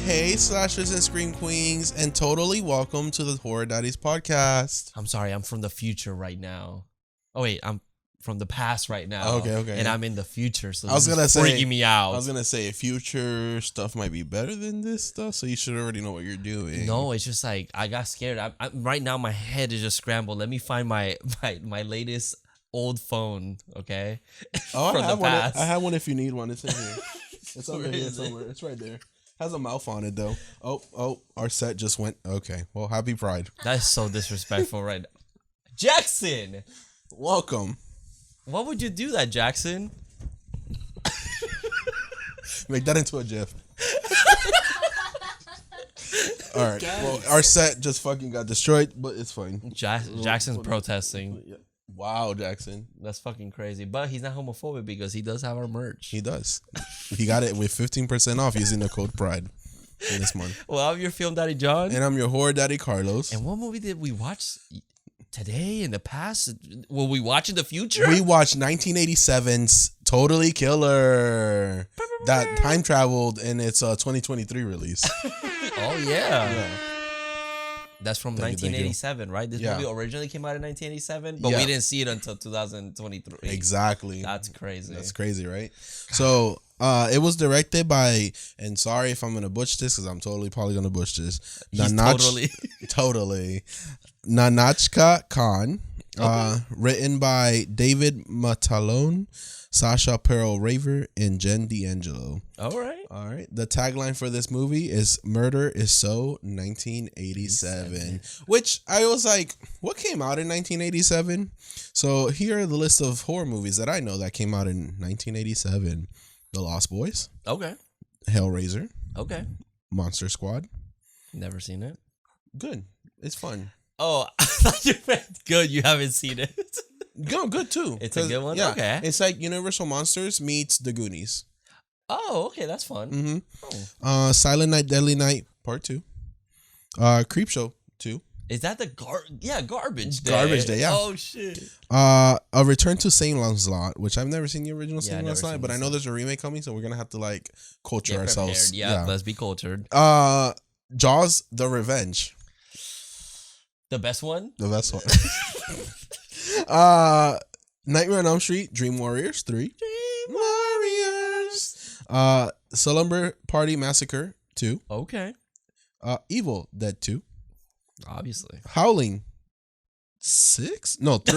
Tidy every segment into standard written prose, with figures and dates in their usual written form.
Hey, slashers and scream queens, and totally welcome to the Horror Daddies Podcast. I'm sorry, I'm from the future right now. Oh wait, I'm from the past right now. Okay. And I'm in the future, so I was gonna say, freaking me out. I was gonna say future stuff might be better than this stuff, so you should already know what you're doing. No, it's just like I got scared. I right now my head is just scrambled. Let me find my latest old phone, okay? Oh, From I have the one. past. I have one if you need one. It's in here. It's over Where here is it? somewhere. It's right there. Has a mouth on it though. Oh, our set just went. Okay, well, happy Pride. That's so disrespectful, right? Jackson, Welcome. what would you do that, Jackson? Make that into a GIF. All right. Well, our set just fucking got destroyed, but it's fine. Jackson's protesting. Wow, Jackson. That's fucking crazy. But he's not homophobic because he does have our merch. He does. He got it with 15% off using the code PRIDE in this month. Well, I'm your film daddy, John. And I'm your horror daddy, Carlos. And what movie did we watch today in the past? Will we watch in the future? We watched 1987's Totally Killer. That time traveled and it's a 2023 release. Oh, yeah. That's from Thank you. 1987, right? This movie originally came out in 1987, but we didn't see it until 2023. Exactly. That's crazy. That's crazy, right? So, it was directed by, and sorry if I'm going to butch this because I'm totally probably going to butch this. Totally. Nanachka Khan. Written by David Matalone, Sasha Pearl Raver, and Jen D'Angelo. All right. The tagline for this movie is "Murder is So 1987," which I was like, what came out in 1987? So here are the list of horror movies that I know that came out in 1987. The Lost Boys. Okay. Hellraiser. Okay. Monster Squad. Never seen it. Good. It's fun. Oh, I thought you meant good. You haven't seen it. Good too. It's a good one? Yeah, Okay. It's like Universal Monsters meets The Goonies. Oh, okay. That's fun. Mm-hmm. Oh. Silent Night, Deadly Night, Part 2. Creepshow 2. Is that the Garbage Day? Garbage Day, yeah. Oh, shit. A Return to St. Lancelot, which I've never seen the original Yeah, St. I've never Lancelot, seen but I this know one. there's a remake coming, so we're gonna have to like culture Get ourselves. prepared. Yeah, let's be cultured. Jaws: The Revenge, The best one? the best one. Nightmare on Elm Street, Dream Warriors 3. Slumber Party Massacre 2. Okay. Evil Dead 2. Obviously. Howling 6? No, 3.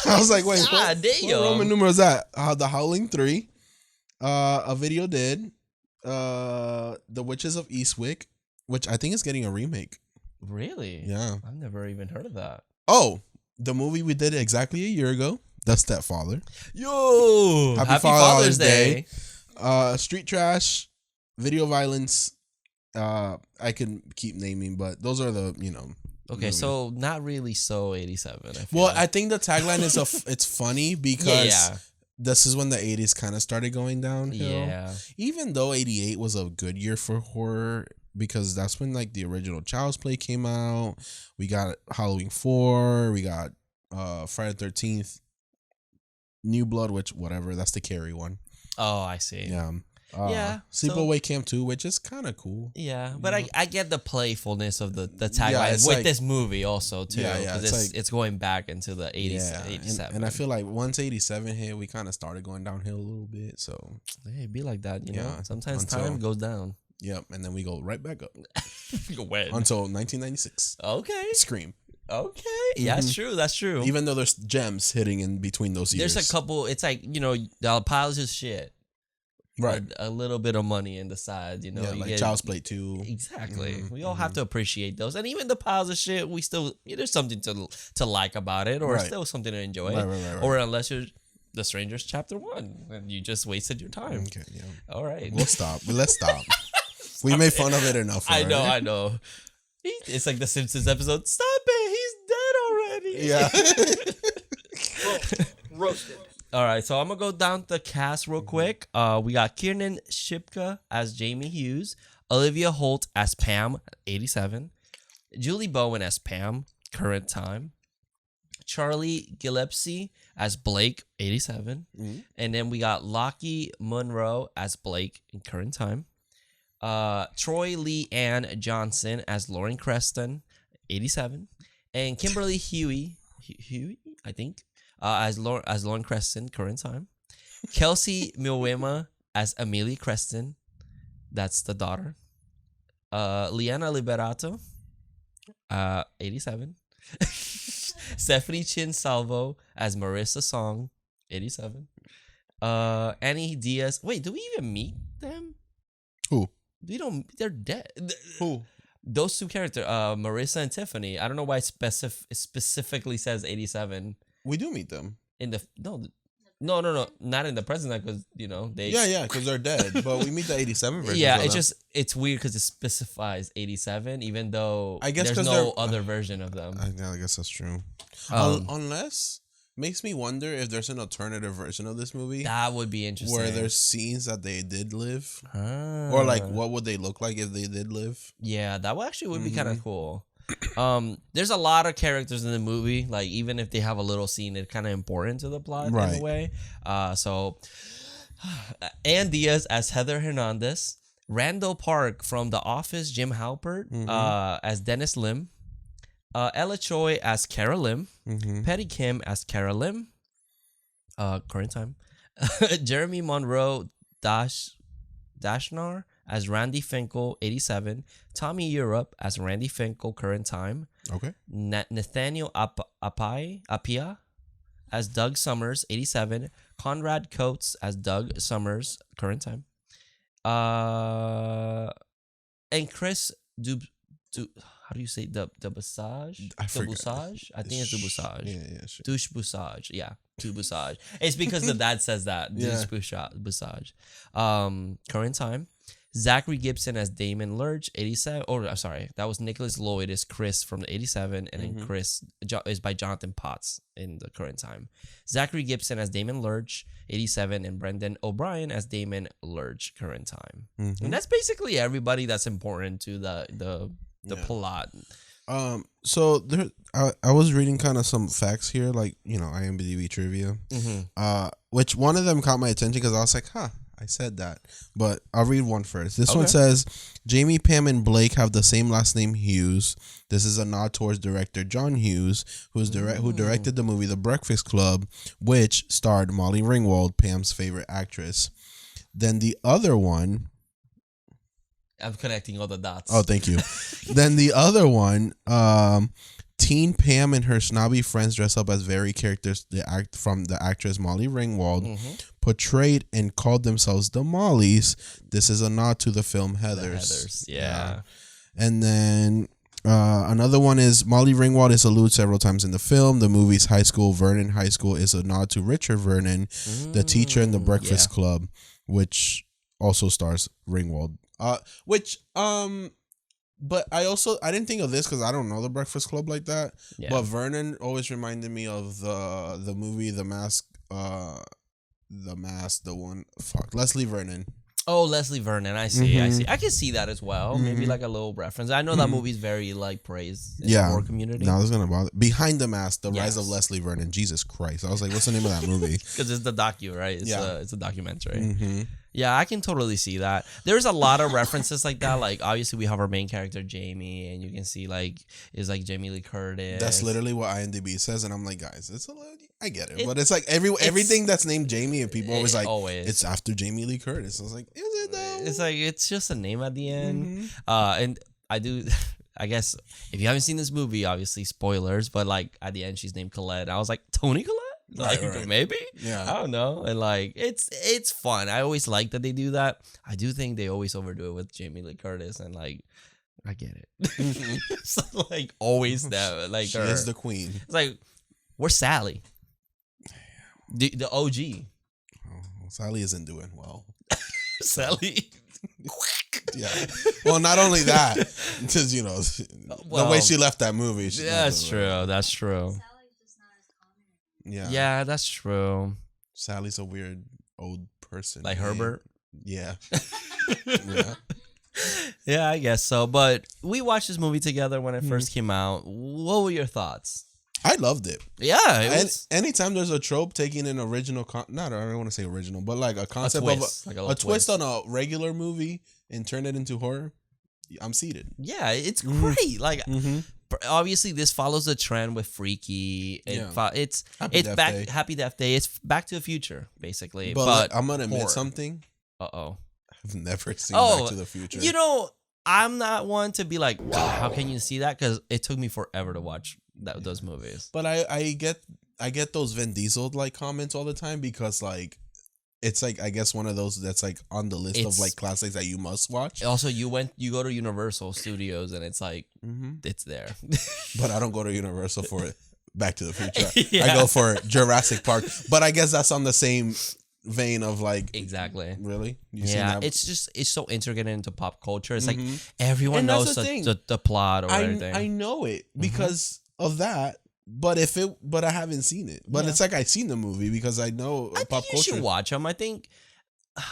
I was like, wait, God what damn. Roman numeral is that? The Howling 3. A Video Dead. The Witches of Eastwick, which I think is getting a remake. Really? Yeah. I've never even heard of that. Oh, the movie we did exactly a year ago. The Stepfather. Yo! Happy Father's Day. Street Trash. Video Violence. I can keep naming, but those are the, Okay, movies. so not really so 87. I feel Well, like. I think the tagline is it's funny because this is when the 80s kind of started going downhill. Yeah. Even though 88 was a good year for horror because that's when like the original Child's Play came out. We got Halloween 4. We got Friday the 13th. New Blood, which whatever. That's the Carrie one. Oh, I see. Yeah. Sleepaway Camp 2, which is kind of cool. Yeah, but I get the playfulness of the tagline it's with like, this movie also too. Yeah, because it's going back into the 80s, yeah, 87. and I feel like once 87 hit, we kind of started going downhill a little bit. So hey, it be like that, you know. Yeah, Sometimes until- time goes down. yep, and then we go right back up When? until 1996. Okay. Scream. Okay. Yeah, that's true. That's true. Even though there's gems hitting in between those years. There's a couple. It's like the piles of shit. right. A little bit of money in the side, you Yeah, you like get- Child's Play 2. Exactly. We all have to appreciate those, and even the piles of shit. We still there's something to like about it, or Right. still something to enjoy. Right. Or unless you're The Strangers Chapter 1, and you just wasted your time. Okay, yeah. All right. We'll stop. Let's stop. We made fun of it enough. I know. already. I know. It's like the Simpsons episode. Stop it! He's dead already. Yeah. Roasted. All right, so I'm gonna go down the cast real quick. We got Kiernan Shipka as Jamie Hughes, Olivia Holt as Pam, 87, Julie Bowen as Pam, current time, Charlie Gillespie as Blake, 87, Mhm. and then we got Lockie Monroe as Blake in current time, Troy Lee Ann Johnson as Lauren Creston, 87, and Kimberly Huey, I think, as Lauren Creston, current time. Kelsey Milwema as Amelie Creston, that's the daughter. Liana Liberato, 87. Stephanie Chin Salvo as Marissa Song, 87. Annie Diaz. Wait, do we even meet them? Who? We don't. They're dead. Who? Those two characters, Marissa and Tiffany. I don't know why it specifically says 87 We do meet them. in the no, not in the present because they. Yeah, because they're dead. But we meet the 87 version. Yeah, it's weird because it specifies 87, even though I guess there's no other version of them. I guess that's true. Unless makes me wonder if there's an alternative version of this movie That would be interesting. where there's scenes that they did live, Ah. or like what would they look like if they did live? Yeah, that would be kind of cool. There's a lot of characters in the movie. Like even if they have a little scene, it's kind of important to the plot in Right. a way. So Ann Diaz as Heather Hernandez, Randall Park from The Office, Jim Halpert as Dennis Lim, Ella Choi as Kara Lim, Petty Kim as Kara Lim, current time, Jeremy Monroe Dashnar as Randy Finkel, 87, Tommy Europe as Randy Finkel, current time, Okay. Nathaniel Apia as Doug Summers, 87, Conrad Coates as Doug Summers, current time, and Chris how do you say Dubusage? I forget. Dubusage? I think it's Dubusage. Yeah, sure. Douche Boussage. Yeah, Dubusage. It's because the dad says that. Yeah. Douche Boussage. Current time. Zachary Gibson as Damon Lurch, 87. Oh, I'm sorry. That was Nicholas Lloyd as Chris from the 87. And then Chris is by Jonathan Potts in the current time. Zachary Gibson as Damon Lurch, 87. And Brendan O'Brien as Damon Lurch, current time. And that's basically everybody that's important to the plot. So there, I was reading kind of some facts here, like IMDb trivia. Which one of them caught my attention because I was like, I said that. But I'll read one first. This one says, Jamie, Pam, and Blake have the same last name, Hughes. This is a nod towards director John Hughes, who directed the movie The Breakfast Club, which starred Molly Ringwald, Pam's favorite actress. Then the other one... I'm connecting all the dots. Oh, thank you. Then the other one, teen Pam and her snobby friends dress up as very characters from the actress Molly Ringwald, portrayed and called themselves the Mollies. This is a nod to the film Heathers. Yeah. And then another one is Molly Ringwald is alluded several times in the film. The movie's high school, Vernon High School, is a nod to Richard Vernon, the teacher in The Breakfast Club, which also stars Ringwald. But I didn't think of this because I don't know The Breakfast Club like that. Yeah. But Vernon always reminded me of the movie The Mask, Leslie Vernon. Oh, Leslie Vernon. I see. I can see that as well. Maybe like a little reference. I know that movie's very like praised in the horror community. No, I was gonna bother. Behind the Mask, The Rise of Leslie Vernon. Jesus Christ! I was like, what's the name of that movie? Because it's the docu, right? It's a documentary. Yeah, I can totally see that. There's a lot of references like that. Like obviously we have our main character Jamie, and you can see is like Jamie Lee Curtis. That's literally what IMDb says, and I'm like, guys, I get it, but it's like everything that's named Jamie, and people always like, it's after Jamie Lee Curtis. I was like, is it though? It's like it's just a name at the end. And I guess if you haven't seen this movie, obviously spoilers, but like at the end she's named Colette. I was like, Toni Collette? Like right. Maybe, I don't know, and like it's fun. I always like that they do that. I do think they always overdo it with Jamie Lee Curtis, and like I get it. It's like always that like she is the queen. It's like where's Sally, the OG? Oh, Sally isn't doing well. Sally. Yeah. Well, not only that, because the way she left that movie. That's true. That's true. Yeah, that's true. Sally's a weird old person. Like Herbert? Yeah. Yeah, I guess so. But we watched this movie together when it first came out. What were your thoughts? I loved it. Yeah. Anytime there's a trope taking an original, I don't want to say original, but like a concept of a twist on a regular movie and turn it into horror, I'm seated. Yeah, it's great. Like, Mm-hmm. obviously, this follows the trend with Freaky. It's Happy Death Day. It's Back to the Future, basically. But like, I'm gonna admit horror. something. Uh-oh. I've never seen Back to the Future. You know, I'm not one to be like, how can you see that? Because it took me forever to watch those movies. But I get those Vin Diesel like comments all the time because like it's like I guess one of those that's like on the list of like classics that you must watch. Also, you go to Universal Studios and it's like it's there. But I don't go to Universal for it. Back to the Future. Yeah. I go for Jurassic Park. But I guess that's on the same vein of like exactly. Really? It's so integrated into pop culture. It's like everyone knows the plot or everything. I know it because of that. But I haven't seen it. But it's like I've seen the movie because I know pop culture. You should watch them. I think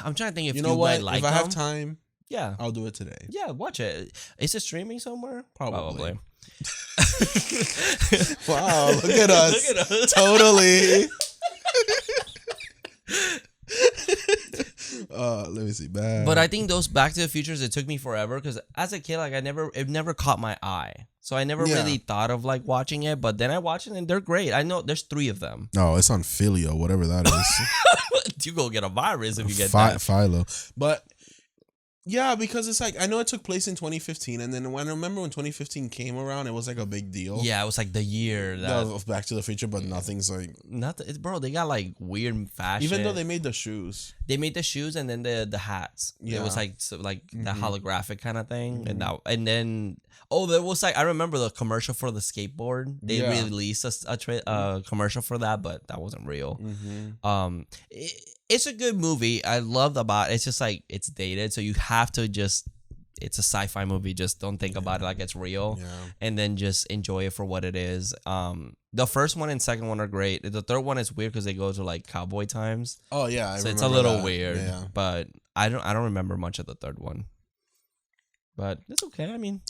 I'm trying to think if you know what. Like if I have time, yeah, I'll do it today. Yeah, watch it. Is it streaming somewhere? Probably. Wow, look at us. Totally. Let me see. Bad. But I think those Back to the Futures, it took me forever because as a kid, like it never caught my eye. So I never really thought of like watching it. But then I watched it and they're great. I know there's 3 of them. No, it's on Filio, whatever that is. You go get a virus if you get that. Philo. But yeah, because it's like I know it took place in 2015, and then I remember when 2015 came around, it was like a big deal. Yeah, it was like the year of Back to the Future, but nothing's like nothing. Bro, they got like weird fashion. Even though they made the shoes, and then the hats. Yeah, it was like the holographic kind of thing, and then there was like I remember the commercial for the skateboard. They released a commercial for that, but that wasn't real. It's a good movie. I love about it. It's just like it's dated, so you have to just. It's a sci-fi movie. Just don't think about it like it's real, and then just enjoy it for what it is. The first one and second one are great. The third one is weird because they go to like cowboy times. Oh yeah, so it's a little weird. Yeah. But I don't remember much of the third one. But it's okay. I mean,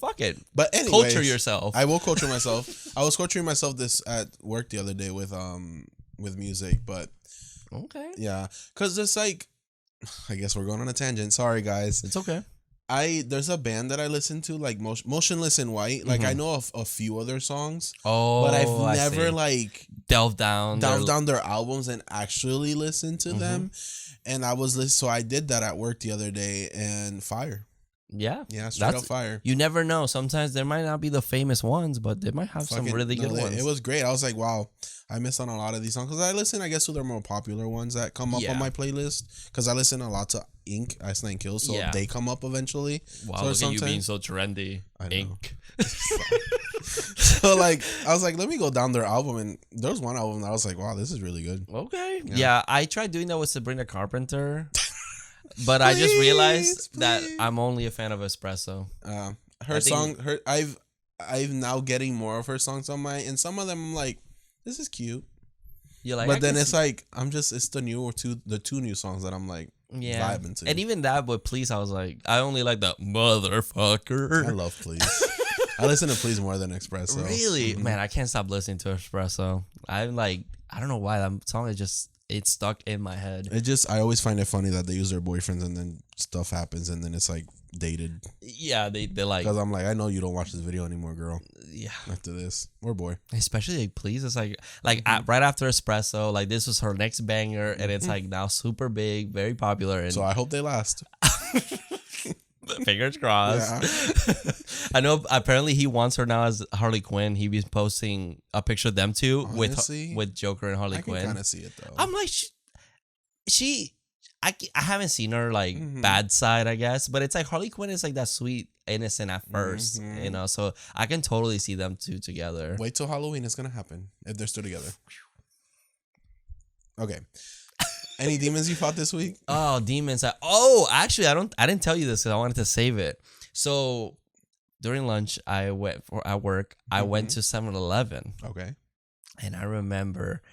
fuck it. But anyways, culture yourself. I will culture myself. I was culturing myself this at work the other day with music, but. Okay. Yeah, because it's like, I guess we're going on a tangent. Sorry, guys. It's okay. There's a band that I listen to, like Motionless in White. Like I know a few other songs. Oh, but I've never like delved down their albums and actually listened to them. And so I did that at work the other day, and fire. Yeah, straight up fire. You never know. Sometimes there might not be the famous ones, but they might have some really good ones. It was great. I was like, wow, I missed on a lot of these songs because I listen, I guess, to their more popular ones that come up on my playlist. Because I listen a lot to Ink, Ice Nine Kills, so they come up eventually. Wow, look at you being so trendy. I know. Ink. So like, I was like, let me go down their album, and there was one album that I was like, wow, this is really good. Okay. Yeah, I tried doing that with Sabrina Carpenter. But I just realized that I'm only a fan of Espresso. I've now getting more of her songs on and some of them I'm like, this is cute. You like, but then it's like it's the 2 new songs that I'm like vibing to. And even that with Please, I was like, I only like the motherfucker. I love Please. I listen to Please more than Espresso. Really? Man, I can't stop listening to Espresso. I'm like, I don't know why that song is just. It's stuck in my head. I always find it funny that they use their boyfriends and then stuff happens and then it's like dated. Yeah, they like. Because I'm like, I know you don't watch this video anymore, girl. Yeah. After this, or boy. Especially like, Please. It's like right after Espresso, like this was her next banger, and it's like now super big, very popular. And so I hope they last. Fingers crossed. Yeah. I know apparently he wants her now as Harley Quinn. He was posting a picture of them two with Joker and Harley Quinn. I can kind of see it though. I'm like, I haven't seen her like bad side, I guess, but it's like Harley Quinn is like that sweet innocent at first, you know, so I can totally see them two together. Wait till Halloween, it's gonna happen if they're still together. Okay. Any demons you fought this week? Oh, demons! Actually, I didn't tell you this because I wanted to save it. So during lunch, at work. I went to 7-Eleven. Okay. And I remember,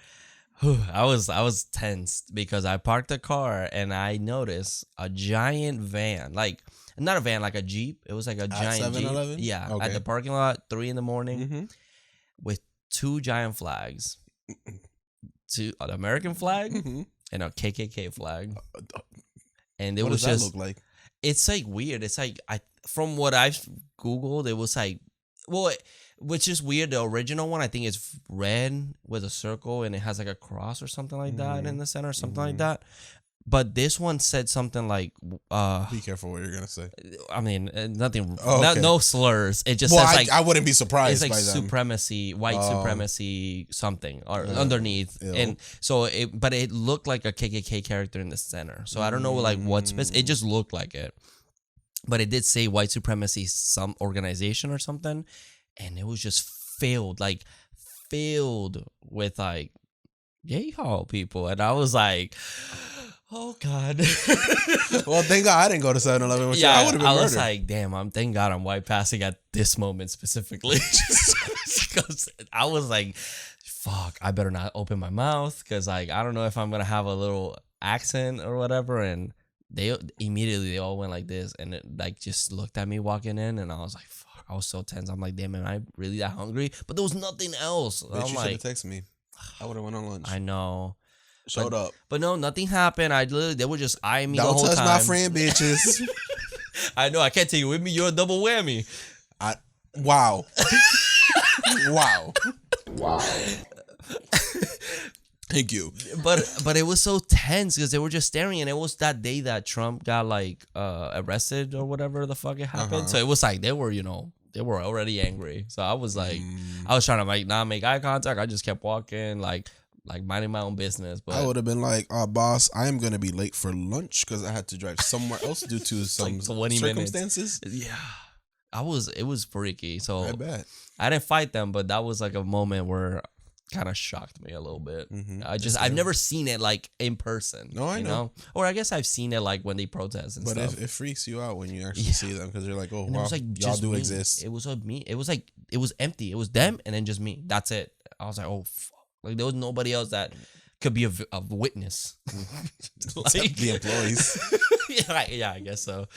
I was tensed because I parked the car and I noticed a giant van, like not a van, like a Jeep. It was like a giant 7-Eleven? Jeep. Yeah, okay. At the parking lot, 3 a.m, with 2 giant flags, an American flag. And a KKK flag. And it what was does just that look like? It's like weird. It's like from what I've Googled, it was like, well, which is weird. The original one, I think, is red with a circle and it has like a cross or something like that in the center, something like that. But this one said something like, be careful what you're gonna say. I mean, nothing, okay. no slurs. It just says like, I wouldn't be surprised. It's like by them. supremacy, white supremacy, something or underneath, Ew. and so but it looked like a KKK character in the center. So I don't know like what it just looked like it, but it did say white supremacy, some organization or something, and it was just filled with like gay hall people, and I was like, oh God. Well, thank God I didn't go to 7-Eleven with you. I would have been murdered. Was like, damn, thank God I'm white passing at this moment specifically. Because I was like, fuck, I better not open my mouth because like I don't know if I'm gonna have a little accent or whatever. And they all went like this and it like just looked at me walking in, and I was like, fuck, I was so tense. I'm like, damn, am I really that hungry? But there was nothing else. Bitch, you should have texted me. I would have went on lunch. I know. Showed up. But no, nothing happened. They were just eyeing me Don't the whole touch time. my friend, bitches. I know. I can't take you with me. You're a double whammy. Wow. Wow. Thank you. But it was so tense because they were just staring, and it was that day that Trump got like arrested or whatever the fuck it happened. So it was like they were already angry. So I was like, I was trying to like not make eye contact. I just kept walking like minding my own business. But I would have been like, boss, I am going to be late for lunch because I had to drive somewhere else due to some like 20 circumstances. Minutes. Yeah. It was freaky. So I bet. I didn't fight them, but that was like a moment where kind of shocked me a little bit. I've never seen it like in person. No, I know. Or I guess I've seen it like when they protest and stuff. But it freaks you out when you actually see them because you're like, oh, wow, like y'all do exist. It was me. It was like, it was empty. It was them and then just me. That's it. I was like, oh, fuck. Like there was nobody else that could be a witness. Like the employees. yeah, I guess so.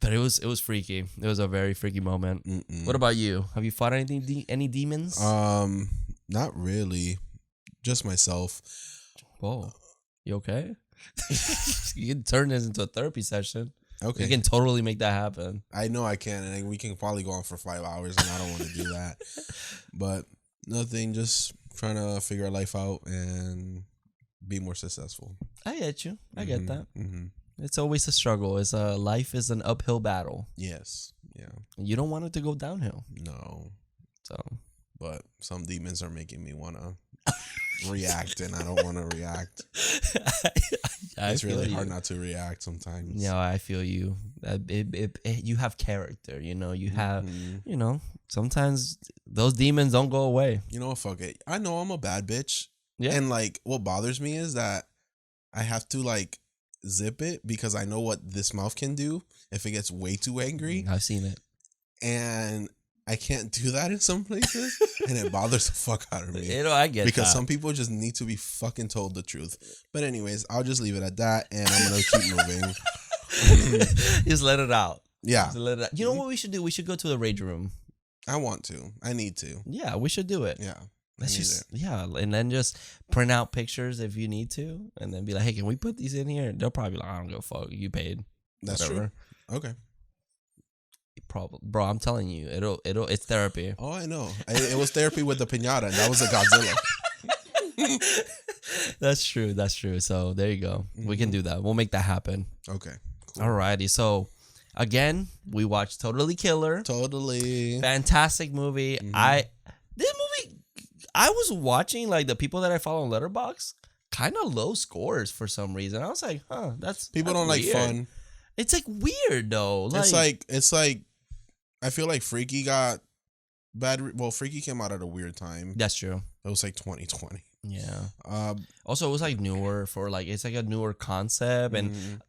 But it was freaky. It was a very freaky moment. What about you? Have you fought any demons? Not really. Just myself. Whoa. You okay? You can turn this into a therapy session. Okay. You can totally make that happen. I know I can, and we can probably go on for 5 hours, and I don't want to do that. But nothing, just trying to figure life out and be more successful. I get you. I get that. It's always a struggle. Life is an uphill battle. Yes. Yeah. You don't want it to go downhill. No. So, but some demons are making me want to react, and I don't want to react. It's really hard not to react sometimes. Yeah, I feel you. You have character. You have. Sometimes those demons don't go away. You know, fuck it. I know I'm a bad bitch. Yeah. And like, what bothers me is that I have to like zip it because I know what this mouth can do if it gets way too angry. I've seen it. And I can't do that in some places, and it bothers the fuck out of me. I get because that. some people just need to be fucking told the truth. But anyways, I'll just leave it at that, and I'm gonna keep moving. Just let it out. Yeah. Just let it out. You know what we should do? We should go to the rage room. I want to. I need to. Yeah, we should do it. Yeah. And then just print out pictures if you need to, and then be like, hey, can we put these in here? They'll probably be like, I don't give a fuck. You paid. That's whatever. True. Okay. Probably, bro. I'm telling you, it's therapy. Oh, I know. It was therapy with the piñata, and that was a Godzilla. That's true. So there you go. We can do that. We'll make that happen. Okay. Cool. Alrighty. So again, we watched Totally Killer. Totally. Fantastic movie. This movie, I was watching like the people that I follow on Letterboxd, kind of low scores for some reason. I was like, that's people don't weird. like fun. It's like weird though. It's like I feel like Freaky got bad. Well, Freaky came out at a weird time. That's true. It was like 2020. Yeah. Also, it was like newer it's like a newer concept, and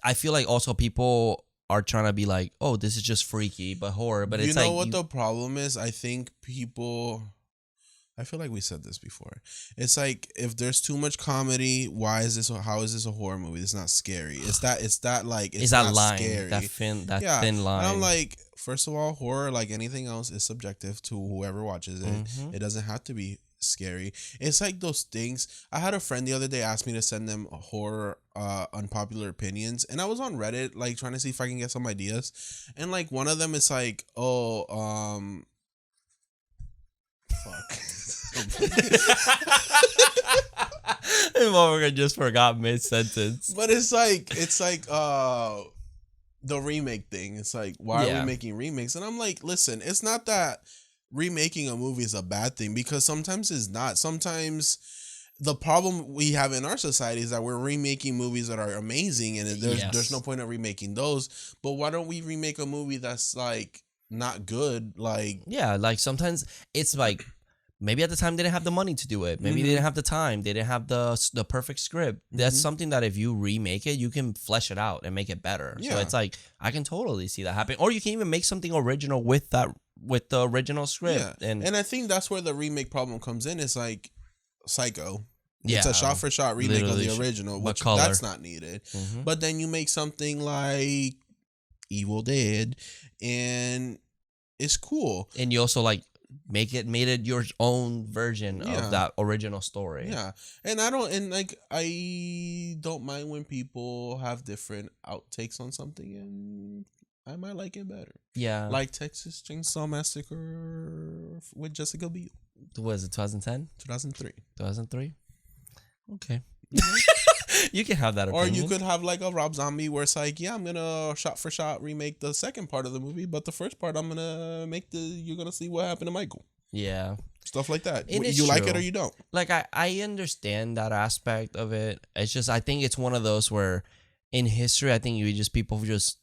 I feel like also people are trying to be like, oh, this is just freaky but horror. But it's like, you know what the problem is? I think people. I feel like we said this before. It's like if there's too much comedy, how is this a horror movie? It's not scary. It's that not line, scary. that thin line. And I'm like, first of all, horror, like anything else, is subjective to whoever watches it. It doesn't have to be scary. It's like those things. I had a friend the other day ask me to send them horror unpopular opinions, and I was on Reddit like trying to see if I can get some ideas, and like one of them is like, oh, fuck. Morgan just forgot mid-sentence. But it's like the remake thing. It's like, why are we making remakes? And I'm like, listen, it's not that remaking a movie is a bad thing, because sometimes it's not. Sometimes the problem we have in our society is that we're remaking movies that are amazing, and there's no point of remaking those. But why don't we remake a movie that's like not good? Like, yeah, like sometimes it's like, maybe at the time they didn't have the money to do it. Maybe they didn't have the time. They didn't have the perfect script. That's something that if you remake it, you can flesh it out and make it better. Yeah. So it's like, I can totally see that happening. Or you can even make something original with the original script. Yeah. And I think that's where the remake problem comes in. It's like Psycho. It's a shot-for-shot remake of the original, which that's not needed. But then you make something like Evil Dead, and it's cool. And you also like made it your own version of that original story. Yeah. And I don't mind when people have different outtakes on something, and I might like it better. Yeah. Like Texas Chainsaw Massacre with Jessica Biel. Was it 2010? 2003. 2003? Okay. You can have that opinion. Or you could have like a Rob Zombie where it's like, yeah, I'm gonna shot for shot remake the second part of the movie, but the first part I'm gonna you're gonna see what happened to Michael. Yeah. Stuff like that. You like it or you don't. Like I understand that aspect of it. It's just, I think it's one of those where in history, I think people just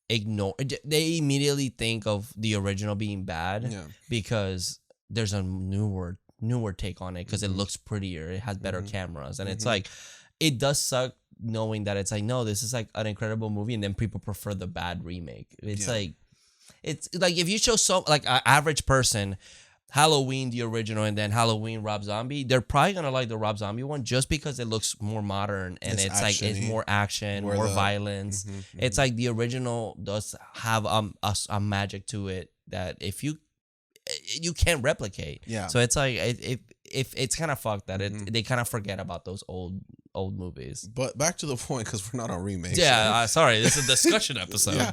ignore, they immediately think of the original being bad because there's a newer take on it, because it looks prettier, it has better cameras, and it's like, it does suck knowing that it's like, no, this is like an incredible movie, and then people prefer the bad remake. It's like if you show like an average person Halloween the original and then Halloween Rob Zombie, they're probably gonna like the Rob Zombie one just because it looks more modern, and it's like it's more action, more violence. It's like the original does have a magic to it that if you can't replicate. Yeah. So it's like if it's kind of fucked that they kind of forget about those old movies. But back to the point, because we're not on remakes. Yeah. Sorry, this is a discussion episode. Yeah.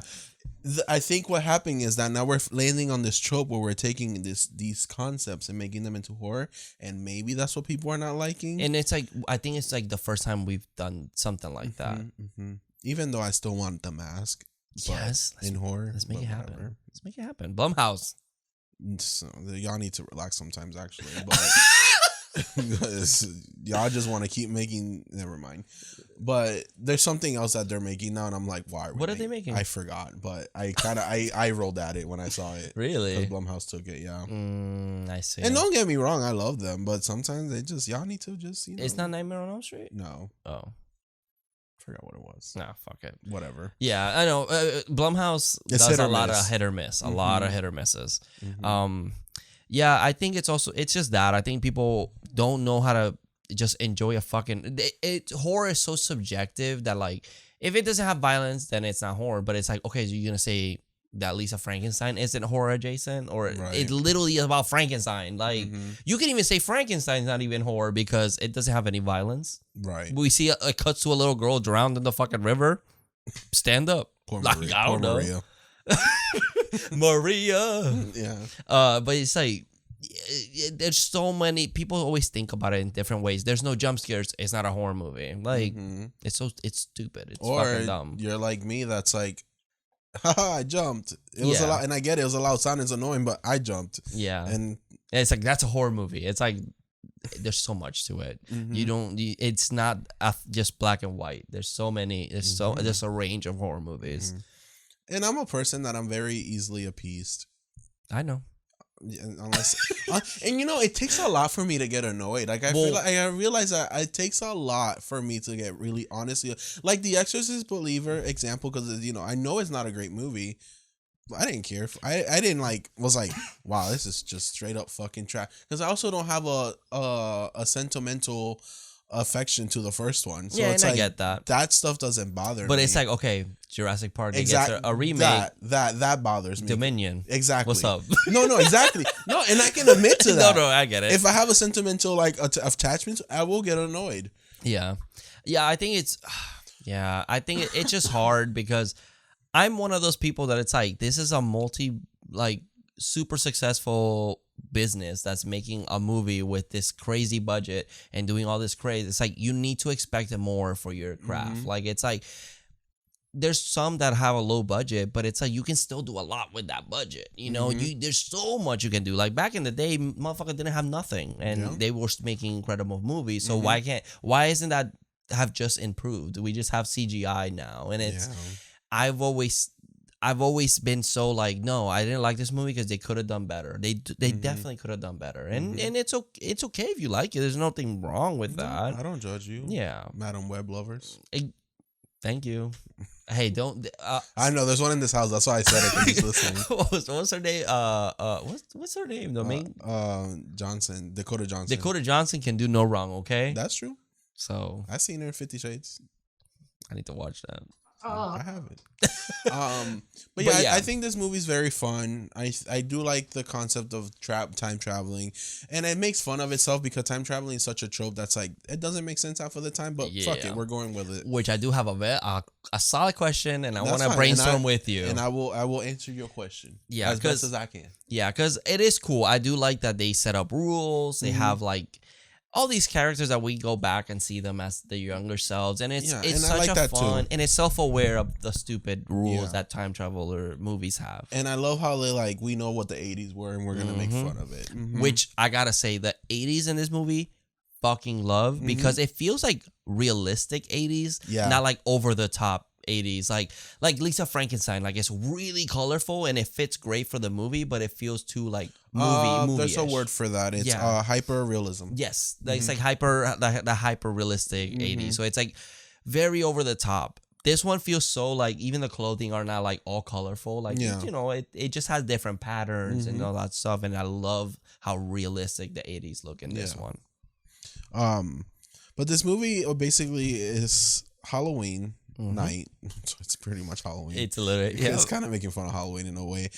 I think what happened is that now we're landing on this trope where we're taking these concepts and making them into horror, and maybe that's what people are not liking. And it's like, I think it's like the first time we've done something like that. Even though I still want The Mask. Yes. In horror. Let's make it happen. Let's make it happen. Blumhouse. So, y'all need to relax sometimes, actually, but y'all just want to keep making. Never mind. But there's something else that they're making now, and I'm like, why? What are they making? I forgot, but I rolled at it when I saw it. Really? Because Blumhouse took it. Yeah. I see. And don't get me wrong, I love them, but sometimes y'all need to just It's not Nightmare on Elm Street. No. Oh. Forgot what it was. Nah, fuck it. Whatever. Yeah, I know. Blumhouse does a lot of hit or miss. A lot of hit or misses. Yeah, I think it's just that. I think people don't know how to just enjoy a fucking... horror is so subjective that, like, if it doesn't have violence, then it's not horror. But it's like, okay, so you're going to say that Lisa Frankenstein isn't horror adjacent? Or it literally is about Frankenstein. Like, you can even say Frankenstein's not even horror because it doesn't have any violence. Right. We see it cuts to a little girl drowned in the fucking river. Stand up. Poor Maria. Like, I don't know. Maria. Yeah. But it's like, there's so many people always think about it in different ways. There's no jump scares. It's not a horror movie. Like, it's stupid. It's fucking dumb. You're like me. That's like, haha, I jumped. It was a lot, and I get it. It was a loud sound. It's annoying, but I jumped. Yeah. And it's like, that's a horror movie. It's like, there's so much to it. It's not just black and white. There's so many. There's a range of horror movies. And I'm a person that I'm very easily appeased. I know. Unless and it takes a lot for me to get annoyed. Like I realize that it takes a lot for me to get really honestly, like the Exorcist Believer example, because I know it's not a great movie. I didn't care. I didn't was like, wow, this is just straight up fucking trash. Because I also don't have a sentimental affection to the first one. So yeah, it's and like I get that. that stuff doesn't bother me. But it's like, okay, Jurassic Park gets a remake. That bothers me. Dominion. Exactly. What's up? No, exactly. No, and I can admit to that. No, I get it. If I have a sentimental like attachment, I will get annoyed. Yeah. I think it's it's just hard because I'm one of those people that it's like, this is a super successful business that's making a movie with this crazy budget and doing all this crazy. It's like, you need to expect more for your craft. Mm-hmm. Like, it's like, there's some that have a low budget, but it's like, you can still do a lot with that budget. You know, there's so much you can do. Like, back in the day, motherfucker didn't have nothing, and they were making incredible movies. So why isn't that have just improved? We just have CGI now, and it's I've always been so like, no, I didn't like this movie because they could have done better. They definitely could have done better, and it's okay if you like it. There's nothing wrong with that. I don't judge you. Yeah, Madam Web lovers. Thank you. Hey, don't. I know there's one in this house. That's why I said it. He's listening. What's her name? What's her name? The main Johnson, Dakota Johnson. Dakota Johnson can do no wrong. Okay, that's true. So I seen her in 50 Shades. I need to watch that. I haven't. But I think this movie's very fun. I do like the concept of time traveling, and it makes fun of itself because time traveling is such a trope that's like, it doesn't make sense half of the time. But fuck it, we're going with it. Which I do have a solid question, and I want to brainstorm with you. And I will answer your question. Yeah, as best as I can. Yeah, because it is cool. I do like that they set up such they have like all these characters that we go back and see them as the younger selves, and it's such a fun, and it's self-aware of the stupid rules that time traveler movies have. And I love how they like, we know what the 80s were and we're gonna make fun of it. Which I gotta say, the 80s in this movie fucking love because it feels like realistic 80s, not like over the top 80s, like Lisa Frankenstein. Like, it's really colorful and it fits great for the movie, but it feels too like movie. There's a word for that. It's hyper realism. Yes, it's like the hyper realistic 80s. So it's like very over the top. This one feels so like, even the clothing are not like all colorful. Like, you know, it just has different patterns and all that stuff. And I love how realistic the 80s look in this one. But this movie basically is Halloween night, so it's pretty much Halloween. It's a little, it's kind of making fun of Halloween in a way.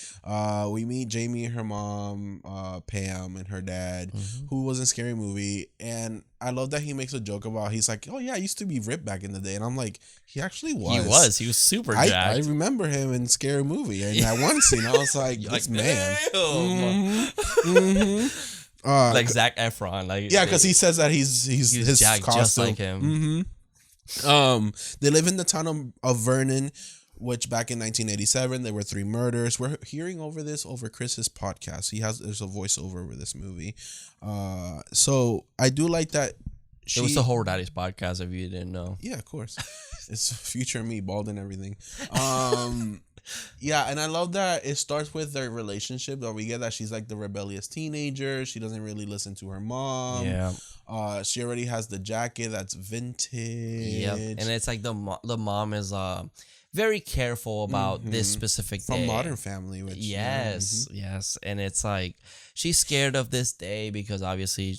We meet Jamie and her mom, Pam, and her dad, who was in Scary Movie, and I love that he makes a joke about, he's like, oh yeah, I used to be ripped back in the day, and I'm like, he actually was. He was super jacked. I remember him in Scary Movie, and that one scene, I was like, this man. Like Zac Efron, like, yeah, because he says that he's his costume just like him. They live in the town of Vernon, which back in 1987 there were 3 murders. We're hearing over Chris's podcast. There's a voiceover over this movie. So I do like that. It was the Horror Daddies Podcast, if you didn't know. Yeah, of course. It's future me, bald and everything. Yeah, and I love that it starts with their relationship. That we get that she's like the rebellious teenager. She doesn't really listen to her mom. Yeah. She already has the jacket that's vintage. Yep. And it's like the mom is very careful about this specific day. From Modern Family, which yes, and it's like she's scared of this day because obviously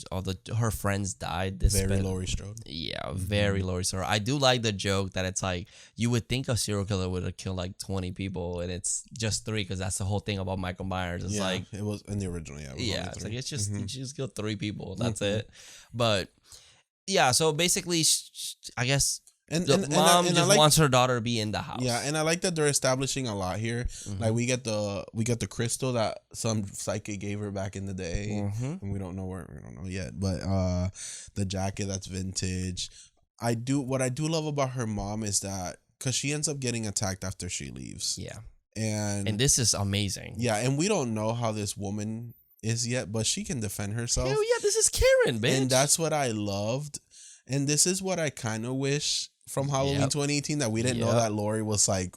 her friends died. Very Laurie Strode. Yeah, very Laurie Strode. I do like the joke that it's like, you would think a serial killer would have killed like 20 people, and it's just 3 because that's the whole thing about Michael Myers. It's like, it was in the original. It's like, it's just she just killed 3 people. That's it. But yeah, so basically, I guess. And mom just wants her daughter to be in the house. Yeah, and I like that they're establishing a lot here. Like we get the crystal that some psychic gave her back in the day, and we don't know yet. But the jacket that's vintage. What I do love about her mom is that because she ends up getting attacked after she leaves. Yeah, and this is amazing. Yeah, and we don't know how this woman is yet, but she can defend herself. Hell yeah, this is Karen, bitch. And that's what I loved. And this is what I kind of wish from Halloween 2018, that we didn't know that Laurie was like,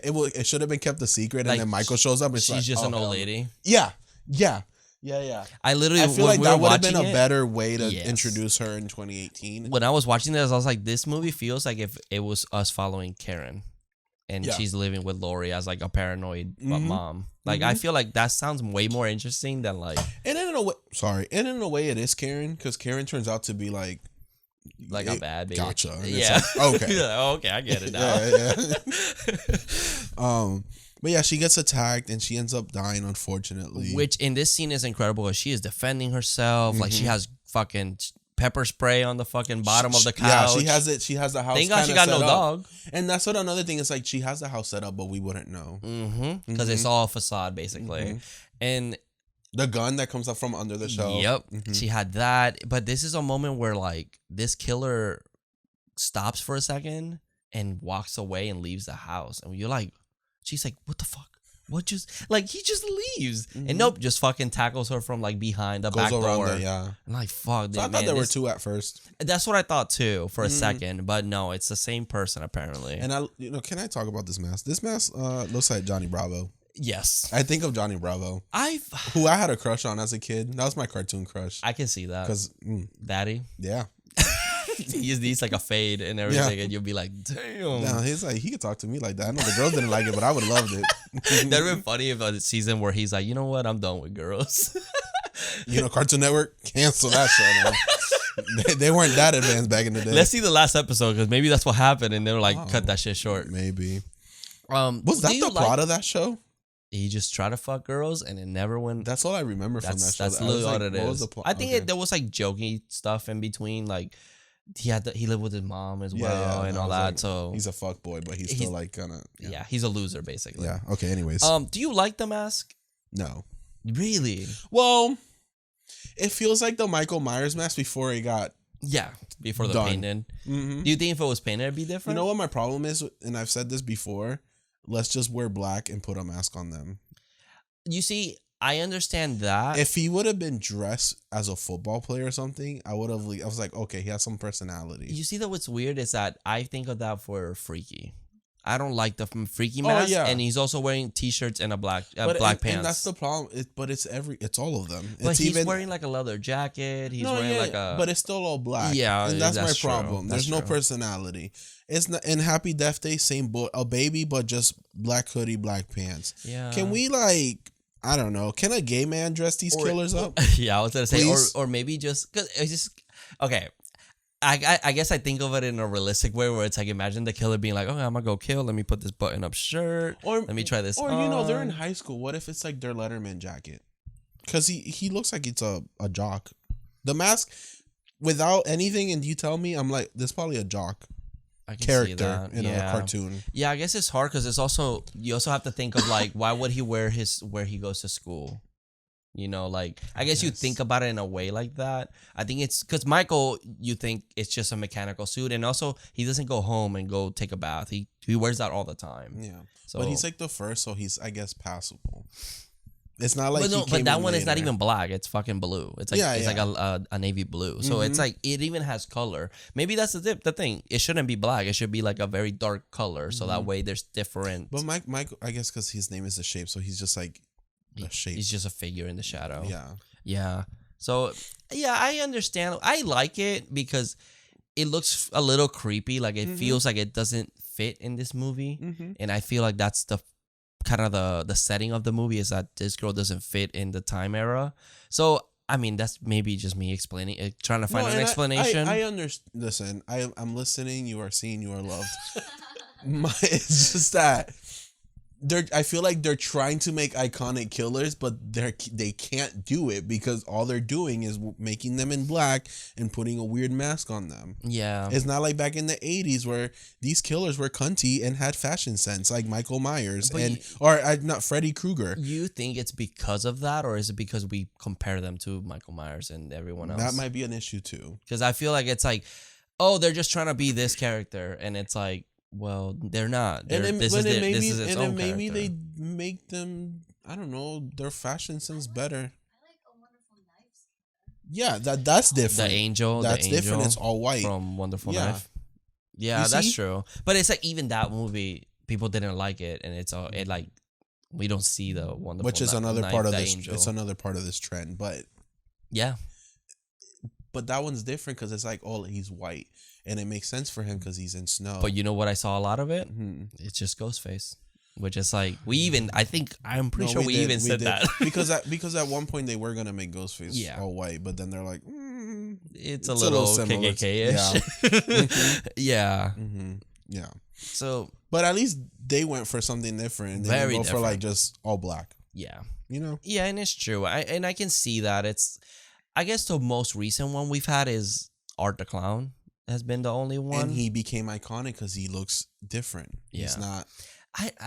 it should have been kept a secret, like, and then Michael shows up and she's like, just an old lady. Yeah. I feel like that would have been a better way to introduce her in 2018. When I was watching this, I was like, this movie feels like if it was us following Karen and she's living with Laurie as like a paranoid mom. Like, I feel like that sounds way more interesting than like. And in a way it is Karen, because Karen turns out to be like Like a bad bitch. Gotcha. And Yeah. Like, okay. Okay, I get it now. Yeah. But yeah, she gets attacked and she ends up dying, unfortunately. Which in this scene is incredible. She is defending herself. Like she has fucking pepper spray on the fucking bottom of the couch. Yeah, she has it. She has the house. Thank God she got no dog. And that's what another thing is, like, she has the house set up, but we wouldn't know. Because it's all facade, basically. And the gun that comes up from under the shelf. Yep. She had that. But this is a moment where, like, this killer stops for a second and walks away and leaves the house. And you're like, she's like, what the fuck? What just, like, he just leaves. And nope, just fucking tackles her from, like, behind the back door. And like, fuck. So I thought there were two at first. That's what I thought too for a second. But no, it's the same person apparently. And can I talk about this mask? This mask looks like Johnny Bravo. Yes. I think of Johnny Bravo. Who I had a crush on as a kid. That was my cartoon crush. I can see that. Because Daddy. Yeah. He needs like a fade and everything, and you'll be like, damn. No, he's like, he could talk to me like that. I know the girls didn't like it, but I would have loved it. That'd been funny if a season where he's like, you know what, I'm done with girls. Cartoon Network, cancel that show, man. They weren't that advanced back in the day. Let's see the last episode, because maybe that's what happened, and they're like, cut that shit short. Maybe. Was that the plot of that show? He just tried to fuck girls, and it never went. That's all I remember from that show. That's literally what it is. I think there was like jokey stuff in between, like. He lived with his mom as well and all that. Like, so he's a fuck boy, but he's still like kind of he's a loser basically. Yeah. Okay. Anyways, do you like The Mask? No. Really? Well, it feels like the Michael Myers mask before it got before the painted. Do you think if it was painted it'd be different? You know what my problem is, and I've said this before. Let's just wear black and put a mask on them. You see, I understand that. If he would have been dressed as a football player or something, I would have. I was like, okay, he has some personality. You see that what's weird is that I think of that for Freaky. I don't like the Freaky mask, and he's also wearing t-shirts and a black pants. And that's the problem. But it's all of them. But he's wearing like a leather jacket. He's wearing like a. But it's still all black. Yeah, and that's my problem. There's no personality. It's not in Happy Death Day. Same boy, a baby, but just black hoodie, black pants. Yeah. Can we I don't know. Can a gay man dress these killers up? Yeah, I was gonna say, or maybe just because it's just okay. I guess I think of it in a realistic way where it's like, imagine the killer being like, okay, I'm gonna go kill. Let me put this button up shirt. Or let me try this. Or they're in high school. What if it's like their Letterman jacket? Because he looks like it's a jock. The mask, without anything, and you tell me, I'm like, this is probably a jock. Character in a cartoon. Yeah, I guess it's hard because it's also you also have to think of like, why would he wear where he goes to school? You know, like I guess you think about it in a way like that. I think it's because Michael, you think it's just a mechanical suit, and also he doesn't go home and go take a bath. He wears that all the time. Yeah, so, but he's like the first, so he's, I guess, passable. It's not like but that one is not even black. It's fucking blue. It's like it's like a navy blue. So it's like it even has color. Maybe that's the thing. It shouldn't be black. It should be like a very dark color. So that way there's different. But Mike, I guess because his name is The Shape, so he's just like a shape. He's just a figure in the shadow. Yeah. So I understand. I like it because it looks a little creepy. Like it feels like it doesn't fit in this movie, and I feel like that's the kind of the setting of the movie is that this girl doesn't fit in the time era. So I mean that's maybe just me explaining, trying to find an explanation. I understand. Listen, I'm listening. You are seen. You are loved. It's just that I feel like they're trying to make iconic killers, but they can't do it because all they're doing is making them in black and putting a weird mask on them. Yeah. It's not like back in the 80s where these killers were cunty and had fashion sense, like Michael Myers or not Freddy Krueger. You think it's because of that, or is it because we compare them to Michael Myers and everyone else? That might be an issue too. Because I feel like it's like, oh, they're just trying to be this character, and it's like, well, they're not. This is its own character. Maybe they make them, I don't know, their fashion sense better. I like A Wonderful Knife. Yeah, that's different. The angel. That's different. It's all white. From Wonderful Knife. Yeah, that's true. But it's like even that movie, people didn't like it, and it's all like we don't see the Wonderful. Which is another Knife, part of this. Angel. It's another part of this trend, but but that one's different because it's like, oh, he's white. And it makes sense for him because he's in snow. But you know what I saw a lot of it? It's just Ghostface. Which is like, I'm pretty sure we said that. because at one point they were going to make Ghostface all white. But then they're like, it's a little similar. KKK-ish. Yeah. Yeah. So, but at least they went for something different. They Very didn't go for like different. just all black. yeah. You know. Yeah, and it's true. I can see that. I guess the most recent one we've had is Art the Clown has been the only one. And he became iconic because he looks different. He's Yeah. not.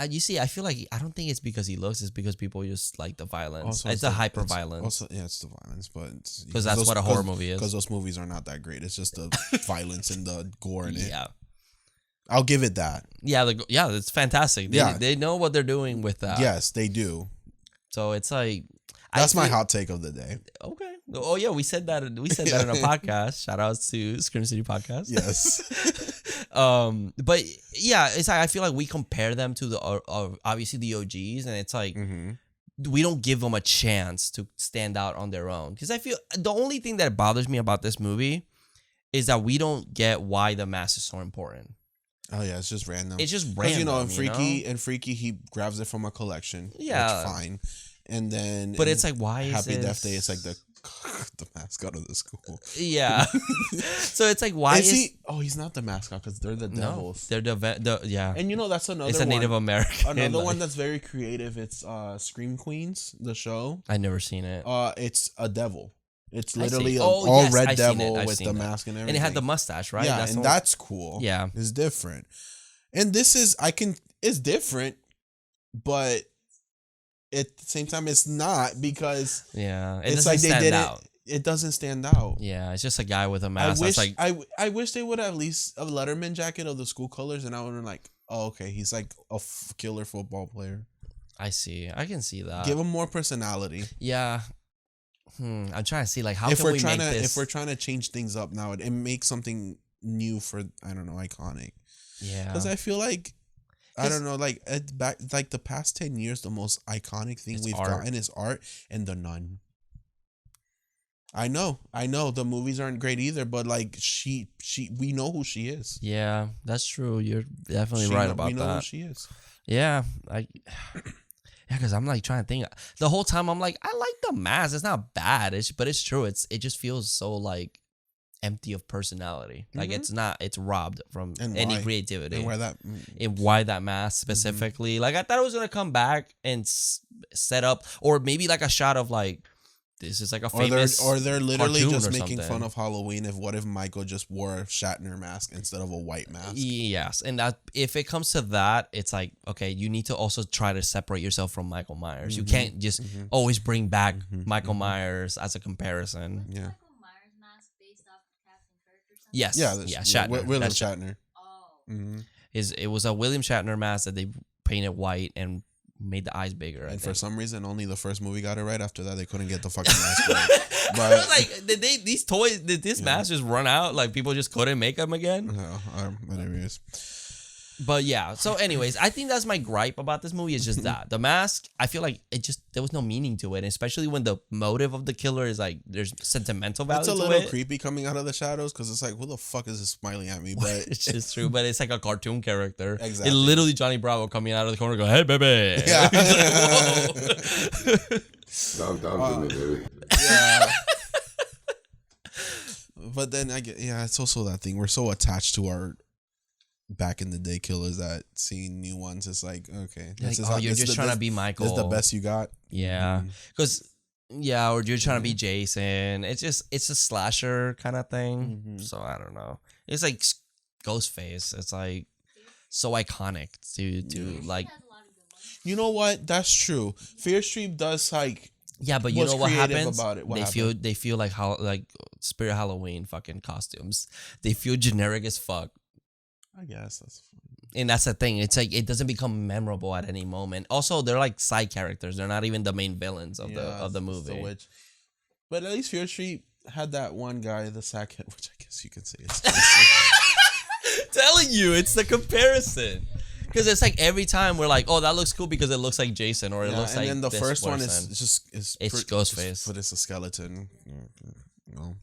You see, I feel like I don't think it's because he looks. It's because people just like the violence. Also, It's the hyper violence. Also, yeah, it's the violence, but Because that's what a horror movie is. Because those movies are not that great. It's just the violence and the gore in it. Yeah. I'll give it that. Yeah, it's fantastic. They know what they're doing with that. Yes, they do. So it's like That's my hot take of the day. Okay. Oh yeah, we said that. We said that in a podcast. Shout outs to Scream City Podcast. Yes. But yeah, it's like I feel like we compare them to the obviously the OGs, and it's like we don't give them a chance to stand out on their own. Because I feel the only thing that bothers me about this movie is that we don't get why the mask is so important. Oh yeah, it's just random. It's just random. You know, in Freaky, he grabs it from a collection. Yeah, which, fine. And then, but it's like, why is Happy this? Death Day? It's like the mascot of the school. Yeah. So it's like, why is he? Oh, he's not the mascot because they're the devils. They're the yeah. And you know that's another. It's a Native American. Another one that's very creative. It's Scream Queens, the show. I've never seen it. It's a devil. It's literally red devil with the mask and everything. And it had the mustache, right? Yeah, that's cool. Yeah, it's different. And this is it's different, but at the same time it's not because it's like they did out. It doesn't stand out. Yeah, it's just a guy with a mask. I wish they would have at least a Letterman jacket of the school colors, and I would have been like, oh, okay, he's like a killer football player. I see. I can see that. Give him more personality. Yeah. I'm trying to see like how can we make this. If we're trying to change things up now, it makes something new for iconic. Yeah. Because I feel like I don't know, like the past 10 years, the most iconic thing we've gotten is Art and The Nun. I know the movies aren't great either, but like we know who she is. Yeah, that's true. You're definitely right about that. We know who she is. Yeah, yeah, because I'm like trying to think. The whole time I'm like, I like the mask. It's not bad. But it's true. It just feels so like empty of personality. Like it's not. It's robbed from any creativity. And why that mask specifically? Like I thought it was gonna come back and set up, or maybe like a shot of like. This is like a famous or they're literally just making fun of Halloween. What if Michael just wore a Shatner mask instead of a white mask? Yes, and that if it comes to that, it's like, okay, you need to also try to separate yourself from Michael Myers. You can't just always bring back Michael Myers as a comparison. Yeah. Michael Myers mask based off of Captain Kirk or something? Yes, Shatner. William Shatner. Oh. It was a William Shatner mask that they painted white and made the eyes bigger. And for some reason, only the first movie got it right. After that, they couldn't get the fucking mask right. But like, did this mask just run out? Like, people just couldn't make them again? Whatever it is. But yeah, so anyways, I think that's my gripe about this movie is just that. The mask, I feel like there was no meaning to it, especially when the motive of the killer is like, there's sentimental value to it. It's a little creepy coming out of the shadows because it's like, who the fuck is this smiling at me? But it's just true, but it's like a cartoon character. Exactly. It's literally Johnny Bravo coming out of the corner going, hey, baby. Yeah. Down, baby. Yeah. But then it's also that thing. We're so attached to our back in the day killers that seeing new ones, it's like, okay, you're just trying to be Michael. This is the best you got. Yeah, because or you're trying to be Jason. It's a slasher kind of thing. So I don't know. It's like Ghostface. It's like so iconic to like. You know what? That's true. Fear Street does like. Yeah, but you know what happens? About it? They feel like Spirit Halloween fucking costumes. They feel generic as fuck. I guess that's fine. And that's the thing. It's like it doesn't become memorable at any moment. Also, they're like side characters. They're not even the main villains of the movie. But at least Fear Street had that one guy, the sackhead, which I guess you could say is telling you, it's the comparison. Because it's like every time we're like, oh, that looks cool because it looks like Jason, or it looks like. And then the first person. one is it's Ghostface, but it's a skeleton. No.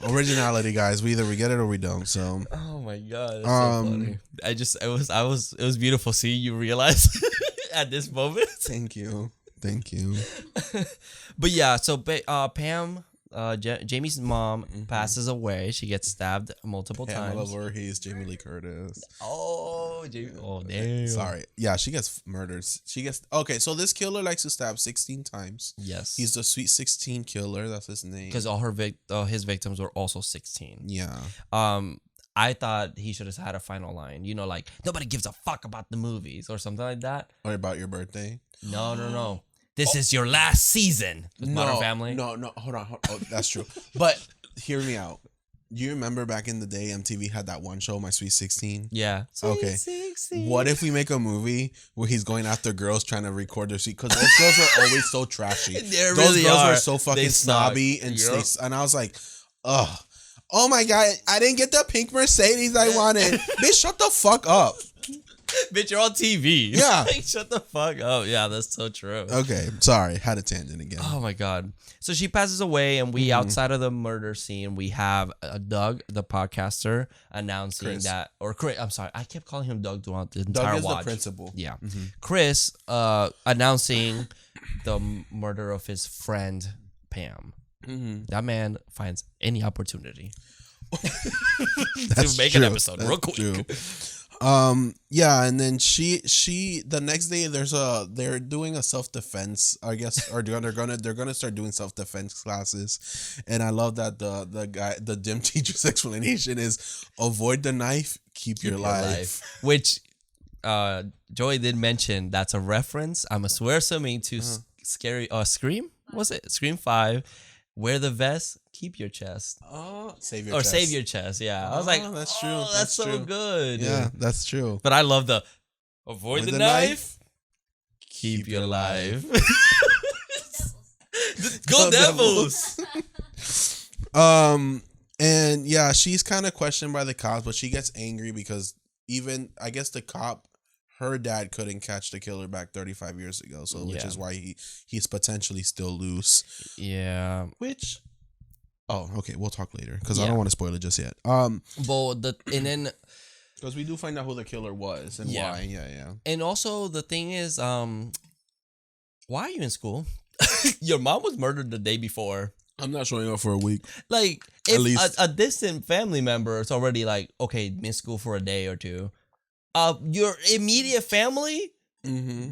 Originality, guys. We get it or we don't. So. Oh my god, that's so funny. It was beautiful seeing you realize at this moment. Thank you. But yeah, so Pam Jamie's mom passes away. She gets stabbed multiple Pamela times. Voorhees, Jamie Lee Curtis. Oh, Jamie. Oh, damn. Sorry. Yeah, she gets murdered. Okay, so this killer likes to stab 16 times. Yes. He's the Sweet 16 killer. That's his name. Because all his victims were also 16. Yeah. I thought he should have had a final line. You know, like, nobody gives a fuck about the movies or something like that. Or about your birthday. No. This is your last season with Modern Family. No, hold on. Oh, that's true. But hear me out. You remember back in the day, MTV had that one show, My Sweet 16? Yeah. Okay. Sweet 16. What if we make a movie where he's going after girls trying to record their sweet? Because those girls were always so trashy. They Those really girls are. were so fucking They suck. snobby and Yep. and I was like, ugh. Oh my God, I didn't get the pink Mercedes I wanted. Bitch, shut the fuck up. Bitch, you're on TV. Yeah. Like, shut the fuck up. Yeah, that's so true. Okay, sorry, had a tangent again. Oh my God. So she passes away, and we, outside of the murder scene, we have Doug, the podcaster, announcing Chris. that, or Chris, I'm sorry, I kept calling him Doug throughout the Doug entire is watch. the principal. Yeah. Chris announcing the murder of his friend, Pam. That man finds any opportunity to make an episode real quick. True. Yeah, and then she the next day they're doing a self-defense, I guess, or they're gonna start doing self-defense classes. And I love that the gym teacher's explanation is avoid the knife, keep your life. Which Joey did mention that's a reference, I'm assuming to Scream? Was it Scream 5? Wear the vest, keep your chest. Oh, save your Or chest. save your chest, yeah. I was like, that's true. oh, that's so true. good. Yeah, that's true. But I love the avoid With the the knife, keep your life. Go Go Devils! And yeah, she's kind of questioned by the cops, but she gets angry because even, I guess, the cop, her dad couldn't catch the killer back 35 years ago, so which is why he's potentially still loose. Yeah. Which, okay, we'll talk later because I Yeah. don't want to spoil it just yet. But and then Because we do find out who the killer was and Yeah. why. Yeah. and also the thing is, why are you in school? Your mom was murdered the day before. I'm not showing up for a week. Like, At if least- a distant family member is already like, okay, miss school for a day or two. Your immediate family? Mm-hmm.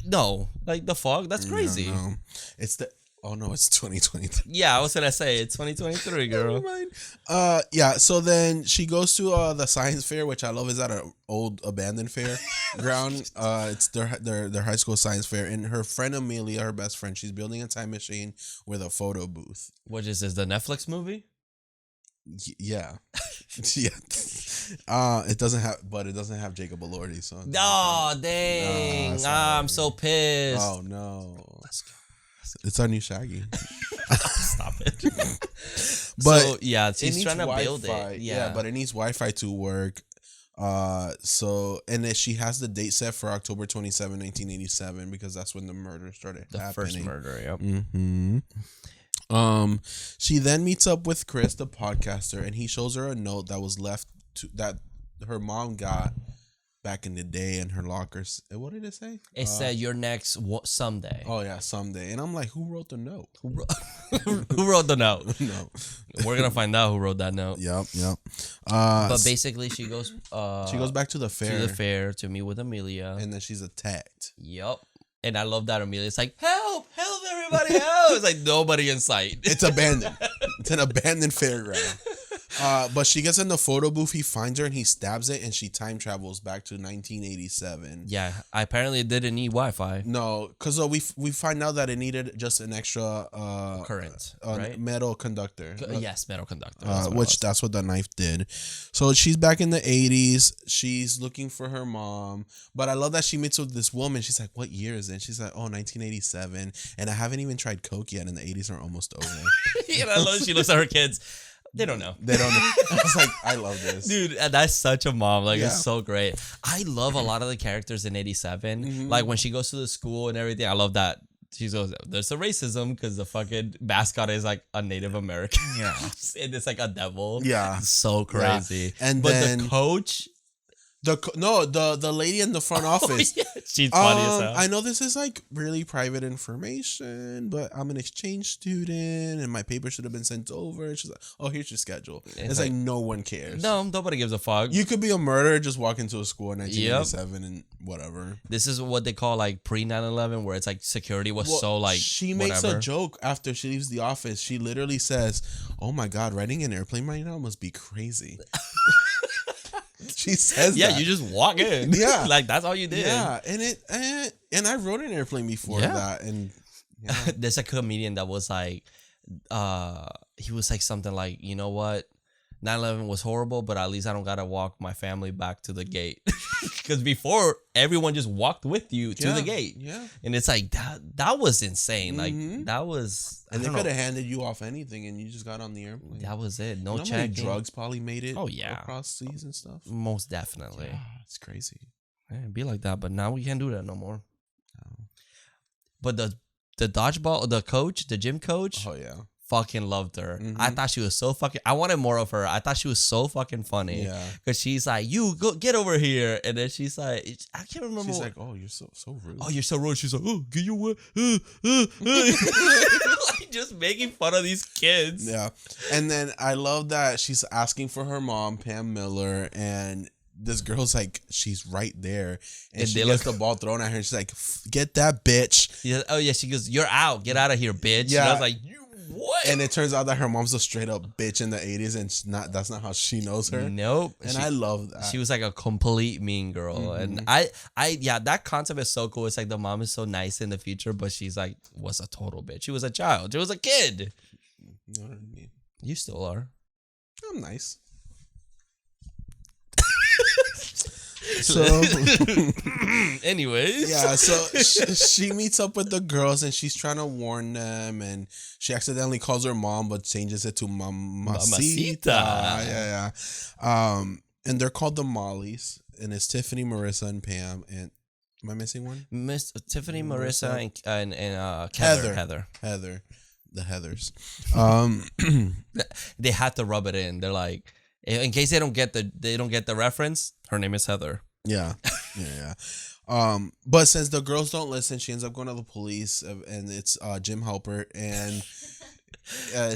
No. Like, the fuck? That's crazy. No. It's 2023. Yeah, I was gonna say, it's 2023, girl. Never mind. Yeah. So then she goes to the science fair, which I love. Is at an old abandoned fair ground. It's their high school science fair, and her friend Amelia, her best friend, she's building a time machine with a photo booth. What is this, the Netflix movie? Yeah. Yeah. It doesn't have Jacob Elordi. So Oh, dang. sorry. I'm so pissed. Oh no. It's our new Shaggy. Stop it. But so, yeah, it she's needs trying to build Wi-Fi. it. Yeah, but it needs Wi-Fi to work. So and then she has the date set for October 27, 1987, because that's when the murder started the happening. first murder, yep. Mm-hmm. She then meets up with Chris, the podcaster, and he shows her a note that was left that her mom got back in the day in her lockers. What did it say? It said your next someday. Oh yeah, someday. And I'm like, who wrote the note? Who wrote the note? No. We're gonna find out who wrote that note. Yep. But basically, she goes back to the fair. to meet with Amelia. And then she's attacked. Yep. And I love that Amelia's like, help, everybody, help. It's like nobody in sight. It's abandoned. It's an abandoned fairground. But she gets in the photo booth. He finds her and he stabs it, and she time travels back to 1987. Yeah, apparently it didn't need Wi-Fi. No, because we find out that it needed just an extra Current, right? metal conductor. Yes, metal conductor. That's what the knife did. So she's back in the 80s. She's looking for her mom. But I love that she meets with this woman. She's like, what year is it? And she's like, 1987. And I haven't even tried coke yet, and the 80s are almost over. And I love she looks at her kids. They don't know. They don't know. I was like, I love this. Dude, and that's such a mom. Like, Yeah. it's so great. I love a lot of the characters in 87. Mm-hmm. Like, when she goes to the school and everything, I love that. She goes, there's a racism because the fucking mascot is like a Native American. Yeah. And it's like a devil. Yeah. It's so crazy. And but then the coach, The lady in the front office. Yeah. She's funny as hell. I know this is like really private information, but I'm an exchange student and my paper should have been sent over. And she's like, oh, here's your schedule. It's like no one cares. No, nobody gives a fuck. You could be a murderer, just walk into a school in 1987 and whatever. This is what they call like pre 9/11, where it's like security was so like. She makes a joke after she leaves the office. She literally says, "Oh my God, riding an airplane right now must be crazy." She says, "Yeah, that. you just walk in. Yeah, like that's all you did." Yeah, and I rode an airplane before that, and there's a comedian that was like, he was like something like, you know what, 9/11 was horrible, but at least I don't gotta walk my family back to the gate. Because before, everyone just walked with you to the gate. Yeah. And it's like, that was insane. Like, that was... And they could have handed you off anything and you just got on the airplane. That was it. No checking. Many drugs probably made it across seas and stuff. Most definitely. Yeah, it's crazy. Yeah, it'd be like that, but now we can't do that no more. No. But the dodgeball, the coach, the gym coach... Oh, yeah. Fucking loved her. I thought she was so fucking... I wanted more of her. I thought she was so fucking funny. Yeah. Because she's like, you go get over here. And then she's like... I can't remember. She's like, oh, you're so rude. Oh, you're so rude. She's like, oh, get your way. Like, just making fun of these kids. Yeah. And then I love that she's asking for her mom, Pam Miller, and... This girl's like, she's right there. And she gets the ball thrown at her. And she's like, get that bitch. Yeah. Oh, yeah. She goes, you're out. Get out of here, bitch. Yeah. And I was like, you what? And it turns out that her mom's a straight up bitch in the 80s. And that's not how she knows her. Nope. And I love that. She was like a complete mean girl. And yeah, that concept is so cool. It's like the mom is so nice in the future, but she's like, was a total bitch. She was a child. She was a kid. You know what I mean? You still are. I'm nice. So anyways, yeah, so she meets up with the girls and she's trying to warn them, and she accidentally calls her mom but changes it to Mamacita. Yeah. And they're called the Mollies, and it's Tiffany, Marissa, and Pam. And am I missing one? Tiffany, Marissa, and Heather. The Heathers. They had to rub it in. They're like, in case they don't get the reference, her name is Heather. Yeah. But since the girls don't listen, she ends up going to the police, and it's Jim Halpert, and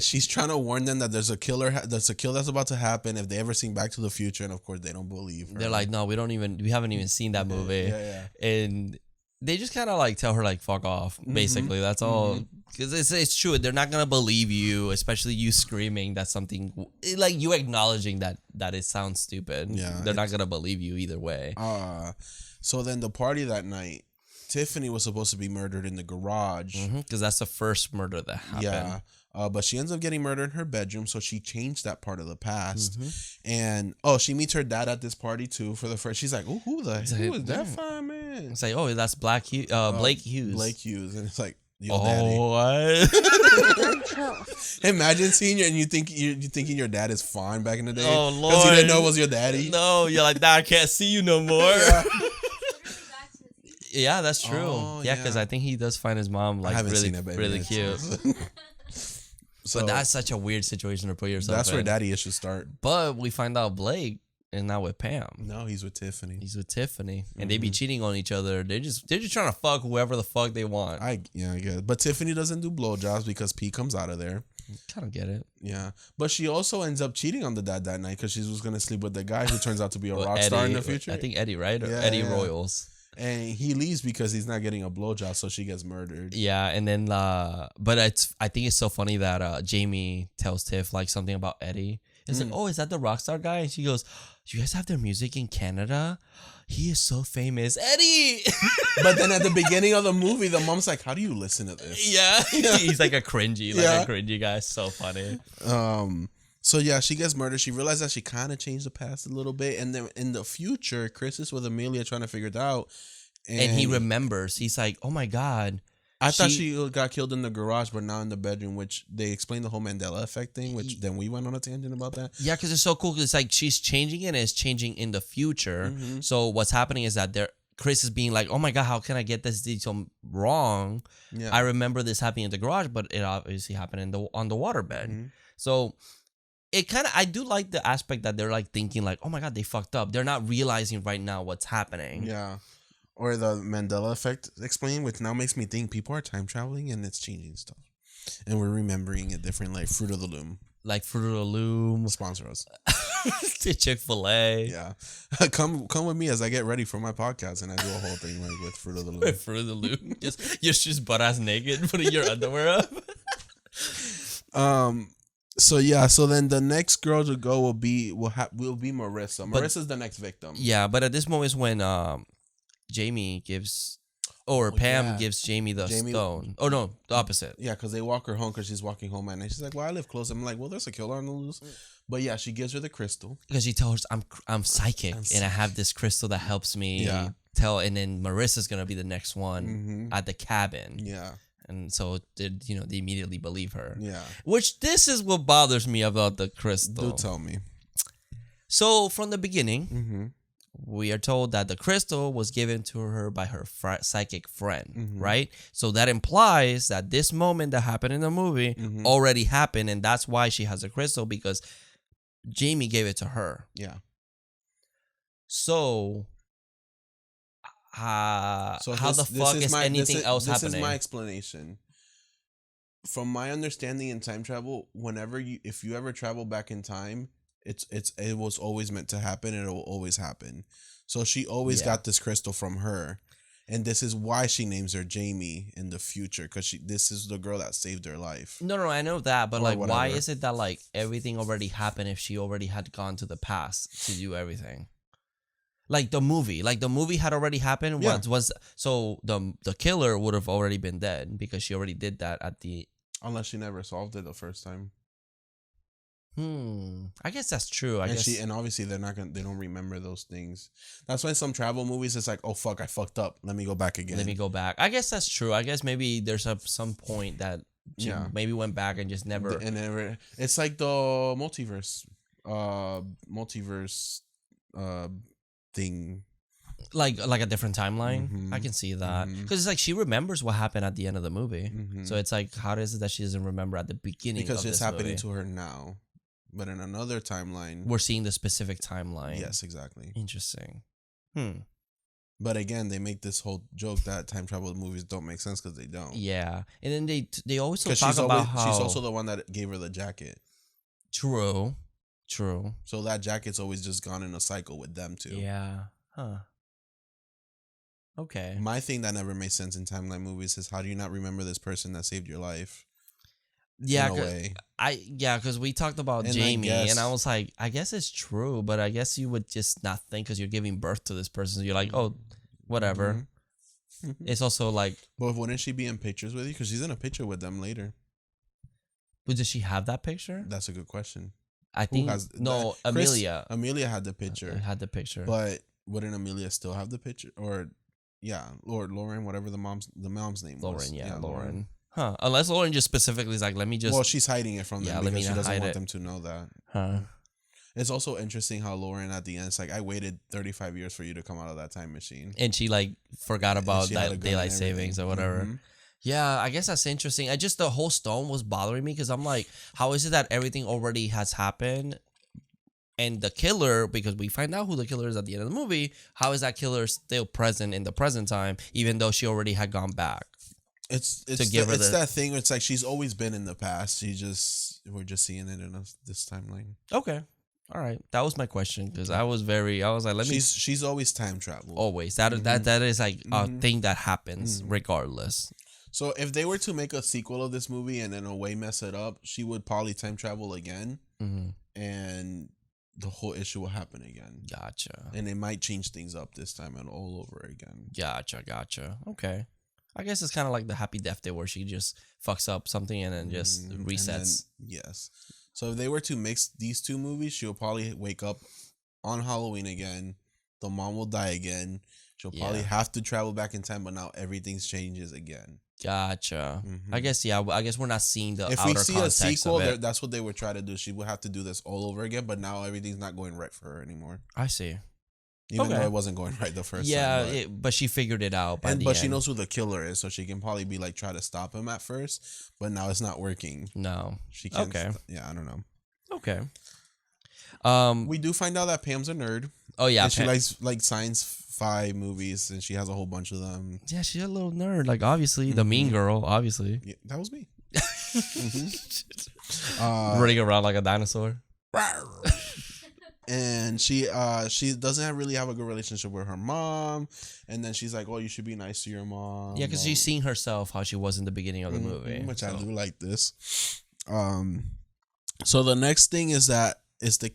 she's trying to warn them that there's a kill that's about to happen if they ever seen Back to the Future, and of course they don't believe her. They're like, no, we haven't even seen that movie. Yeah. And they just kind of like tell her like fuck off, basically. That's all. Because it's true. They're not going to believe you, especially you screaming that something, like you acknowledging that it sounds stupid. Yeah. They're not going to believe you either way. So then the party that night, Tiffany was supposed to be murdered in the garage. Because that's the first murder that happened. Yeah. But she ends up getting murdered in her bedroom, so she changed that part of the past. And she meets her dad at this party too for the first. She's like, "Oh, who is that fine man?" It's like, "Oh, that's Blake Hughes." Blake Hughes, and it's like, "Yo, daddy." What? Imagine seeing you and you thinking your dad is fine back in the day. Oh Lord, because you didn't know it was your daddy. No, you're like, "Nah, I can't see you no more." Yeah, that's true. Oh, yeah, because I think he does find his mom like really cute. So, but that's such a weird situation to put yourself in. That's where daddy issues start. But we find out Blake is not with Pam. No, he's with Tiffany. And they be cheating on each other. They're just trying to fuck whoever the fuck they want. I guess. But Tiffany doesn't do blowjobs because P comes out of there. Kind of get it. Yeah. But she also ends up cheating on the dad that night because she was going to sleep with the guy who turns out to be a rock star in the future. I think Eddie, right? Or Eddie Royals. And he leaves because he's not getting a blowjob, so she gets murdered. Yeah, and then, but I think it's so funny that Jamie tells Tiff like something about Eddie. It's like, oh, is that the rock star guy? And she goes, you guys have their music in Canada? He is so famous, Eddie. But then at the beginning of the movie, the mom's like, how do you listen to this? Yeah, he's like a cringy guy. So funny. So yeah, she gets murdered. She realized that she kind of changed the past a little bit, and then in the future, Chris is with Amelia trying to figure it out, and he remembers. He's like, "Oh my god, I thought she got killed in the garage, but now in the bedroom." Which they explained the whole Mandela effect thing. Which then we went on a tangent about that. Yeah, because it's so cool. Cause it's like she's changing it, and it's changing in the future. So what's happening is that Chris is being like, "Oh my god, how can I get this detail wrong? Yeah. I remember this happening in the garage, but it obviously happened on the waterbed." So I do like the aspect that they're like thinking like, oh my god, they fucked up. They're not realizing right now what's happening. Yeah. Or the Mandela effect explained, which now makes me think people are time traveling and it's changing stuff. And we're remembering it different, like Fruit of the Loom. Like Fruit of the Loom. Sponsor us. Chick-fil-A. Yeah. Come with me as I get ready for my podcast and I do a whole thing like with Fruit of the Loom. Fruit of the Loom. You're just butt ass naked, putting your underwear up. So yeah, so then the next girl to go will be Marissa. Marissa's the next victim. Yeah, but at this moment is when Jamie gives, or Pam gives Jamie the stone. Oh no, the opposite. Yeah, because they walk her home because she's walking home and she's like, "Well, I live close." I'm like, "Well, there's a killer on the loose." But yeah, she gives her the crystal Because she tells her, I'm psychic and I have this crystal that helps me tell. And then Marissa's gonna be the next one at the cabin. Yeah. And so they immediately believe her. Yeah. Which this is what bothers me about the crystal. Do tell me. So from the beginning, we are told that the crystal was given to her by her psychic friend, right? So that implies that this moment that happened in the movie already happened, and that's why she has a crystal, because Jamie gave it to her. Yeah. So how the fuck is anything else happening? This is my explanation. From my understanding in time travel, if you ever travel back in time, it was always meant to happen and it will always happen. So she always got this crystal from her. And this is why she names her Jamie in the future, because this is the girl that saved her life. No, I know that, but Or like, whatever. why is it that like everything already happened if she already had gone to the past to do everything? Like the movie had already happened. Yeah. So the killer would have already been dead because she already did that at the. Unless she never solved it the first time. I guess that's true. And obviously they don't remember those things. That's why some travel movies it's like, oh fuck, I fucked up. Let me go back again. Let me go back. I guess that's true. I guess maybe there's some point that she maybe went back and just never. And never. It's like the multiverse thing. Like a different timeline. I can see that because it's like she remembers what happened at the end of the movie. So it's like, how is it that she doesn't remember at the beginning? Because of it's this happening movie? to her now. But in another timeline, We're seeing the specific timeline. yes, exactly. Interesting. But again, they make this whole joke that time travel movies don't make sense because they don't. Yeah, and then they also 'Cause talk about how she's also the one that gave her the jacket. True. So that jacket's always just gone in a cycle with them too. Yeah. Huh. Okay. My thing that never made sense in timeline movies is how do you not remember this person that saved your life? Yeah, in a way. because we talked about And Jamie, and I was like, I guess it's true, but I guess you would just not think because you're giving birth to this person. So you're like, oh, whatever. It's also like, But wouldn't she be in pictures with you? Because she's in a picture with them later. but does she have that picture? That's a good question. I think no. Amelia Amelia had the picture. had the picture. But wouldn't Amelia still have the picture? Or Lauren, whatever the mom's name was. Lauren. Huh? Unless Lauren just specifically is like, let me just. Well, she's hiding it from them let me because she not doesn't hide want it. them to know that. Huh? It's also interesting how Lauren at the end, it's like, I waited 35 years for you to come out of that time machine. And she like forgot about she had a that gun daylight and everything. savings or whatever. Mhm. Yeah, I guess that's interesting. The whole stone was bothering me because I'm like, how is it that everything already has happened? And the killer, because we find out who the killer is at the end of the movie, how is that killer still present in the present time, even though she already had gone back? It's give her that thing where it's like she's always been in the past. We're just seeing it in this timeline. Okay. All right. That was my question because I was like, She's always time travel. Always. That is like a thing that happens regardless. So if they were to make a sequel of this movie and in a way mess it up, she would probably time travel again. And the whole issue will happen again. Gotcha. And it might change things up this time and all over again. Gotcha. Okay. I guess it's kind of like the Happy Death Day where she just fucks up something and then just resets. Yes. So if they were to mix these two movies, she'll probably wake up on Halloween again. The mom will die again. She'll probably have to travel back in time, but now everything changes again. Gotcha. I guess we're not seeing the if outer we see a context sequel, of it. that's what they would try to do. She would have to do this all over again, but now everything's not going right for her anymore. I see. Even though it wasn't going right the first time. But she figured it out by the but end. she knows who the killer is, so she can probably be like try to stop him at first, but now it's not working. No. She can't. Okay. Yeah, I don't know. Okay. We do find out that Pam's a nerd. Oh yeah, And she likes like sci-fi movies, and she has a whole bunch of them. Yeah, she's a little nerd. Like obviously, the mean girl. Obviously, Yeah, that was me. running around like a dinosaur. And she doesn't really have a good relationship with her mom, and then she's like, "Oh, you should be nice to your mom." Yeah, because she's seeing herself how she was in the beginning of the movie, which I do like this. So the next thing is that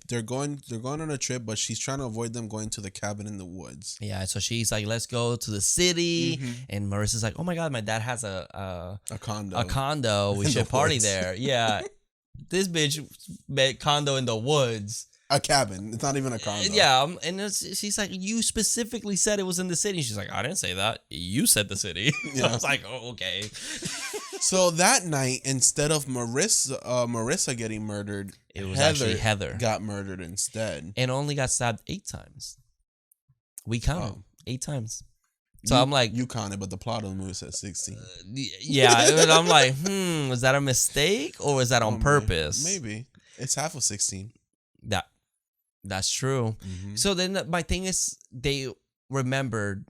they're going on a trip, but she's trying to avoid them going to the cabin in the woods. Yeah, so she's like, "Let's go to the city," and Marissa's like, "Oh my god, my dad has a condo. A condo. We In should the party woods. there." Yeah, this bitch made condo in the woods. A cabin. It's not even a condo. Yeah, and she's like, "You specifically said it was in the city." She's like, "I didn't say that. You said the city." Yeah. I was like, "Oh, okay." So that night, instead of Marissa getting murdered, It was actually Heather got murdered instead. and only got stabbed 8 times. We counted 8 times. So You- I'm like, you counted, but the plot of the movie said 16. yeah. And I'm like, was that a mistake or was that on purpose? Maybe it's half of 16. That's true. Mhm. So then my thing is, they remembered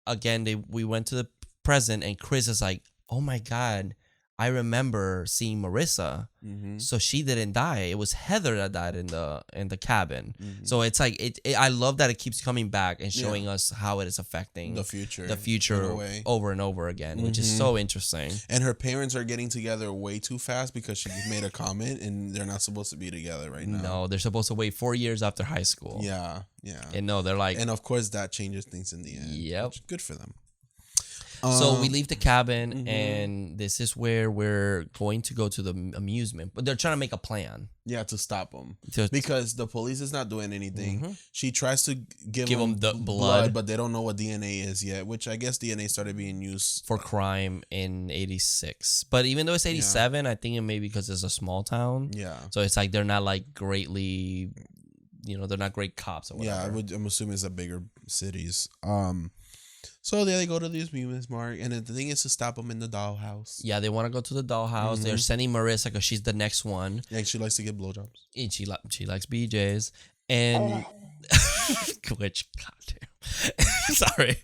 again. We went to the present, and Chris is like, "Oh my god, I remember seeing Marissa. Mhm. So she didn't die. It was Heather that died in the cabin." Mhm. So it's like I love that it keeps coming back and Yeah. showing us how it is affecting The future in a way. over and over again, which is Mhm. so interesting. And her parents are getting together way too fast because she made a comment, and they're not supposed to be together right now. No, they're supposed to wait 4 years after high school. Yeah. And no, they're like, And of course, that changes things in the end. Yep. Which- good for them. so we leave the cabin, mhm. and this is where we're going to go to the amusement. But they're trying to make a plan. Yeah, to stop them To- because the police is not doing anything. She tries to give Give them 'em the blood. but they don't know what DNA is yet. Which I guess DNA started being used for crime in 86. But even though it's 87, I think it may be because it's a small town. Yeah. So it's like they're not like greatly, they're not great cops or whatever. Yeah, I'm assuming it's a bigger cities. So there they go to the amusement park, and the thing is to stop them in the dollhouse. Yeah, they want to go to the dollhouse. They're sending Marissa because she's the next one. Yeah, she likes to get blowjobs. And she likes BJ's. And which, goddamn, sorry,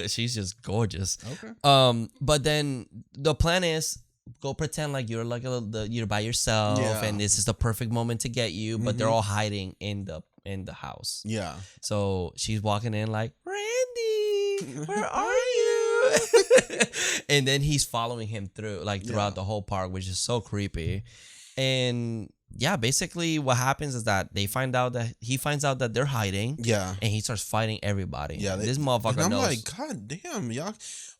she's just gorgeous. Okay. But then the plan is go pretend like you're like you're by yourself, Yeah. and this is the perfect moment to get you. But they're all hiding in the house. Yeah. So she's walking in like, "Randy, where are you?" And then he's following him throughout the whole park, which is so creepy. And yeah, basically what happens is that he finds out that they're hiding. Yeah. And he starts fighting everybody. Yeah. This motherfucker and I'm knows. like, God damn, y'all.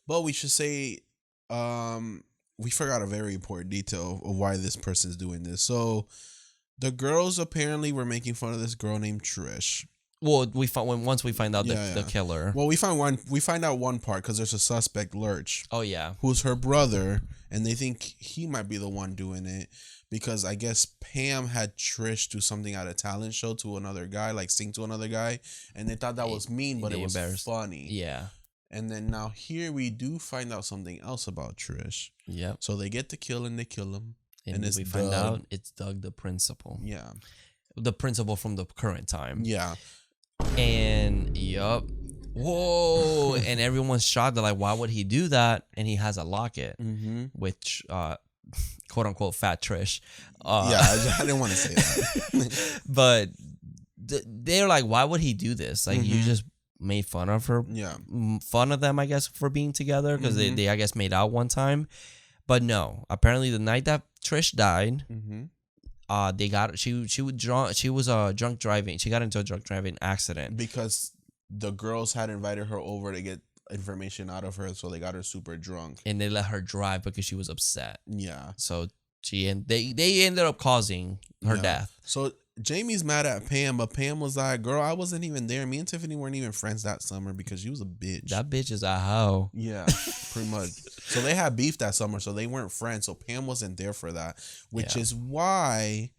But we should say, we forgot a very important detail of why this person's doing this. So the girls apparently were making fun of this girl named Trish. Well, once we find out the killer. Well, we find out one part because there's a suspect, Lurch, Oh yeah. who's her brother, and they think he might be the one doing it because I guess Pam had Trish do something at a talent show to another guy, like sing to another guy, and they thought that was mean, but they it was embarrassed. funny. Yeah. And then now here we do find out something else about Trish. Yep. So they get to kill and they kill him. And it's we find Doug. out it's Doug, the principal. Yeah. The principal from the current time. Yeah. And yup. Whoa. And everyone's shocked. They're like, why would he do that? And he has a locket, Mm-hmm. which quote unquote fat Trish. Yeah, I didn't want to say that. But they're like, why would he do this? Like, you just made fun of her. Yeah. Fun of them, I guess, for being together because they, I guess, made out one time. But no, apparently the night that Trish died, Mm-hmm. she was drunk driving. She got into a drunk driving accident. Because the girls had invited her over to get information out of her, so they got her super drunk. And they let her drive because she was upset. Yeah. So they ended up causing her Yeah. death. So Jamie's mad at Pam, but Pam was like, "Girl, I wasn't even there. Me and Tiffany weren't even friends that summer because she was a bitch." That bitch is a hoe. Yeah, pretty much. So they had beef that summer, so they weren't friends. So Pam wasn't there for that, which Yeah. is why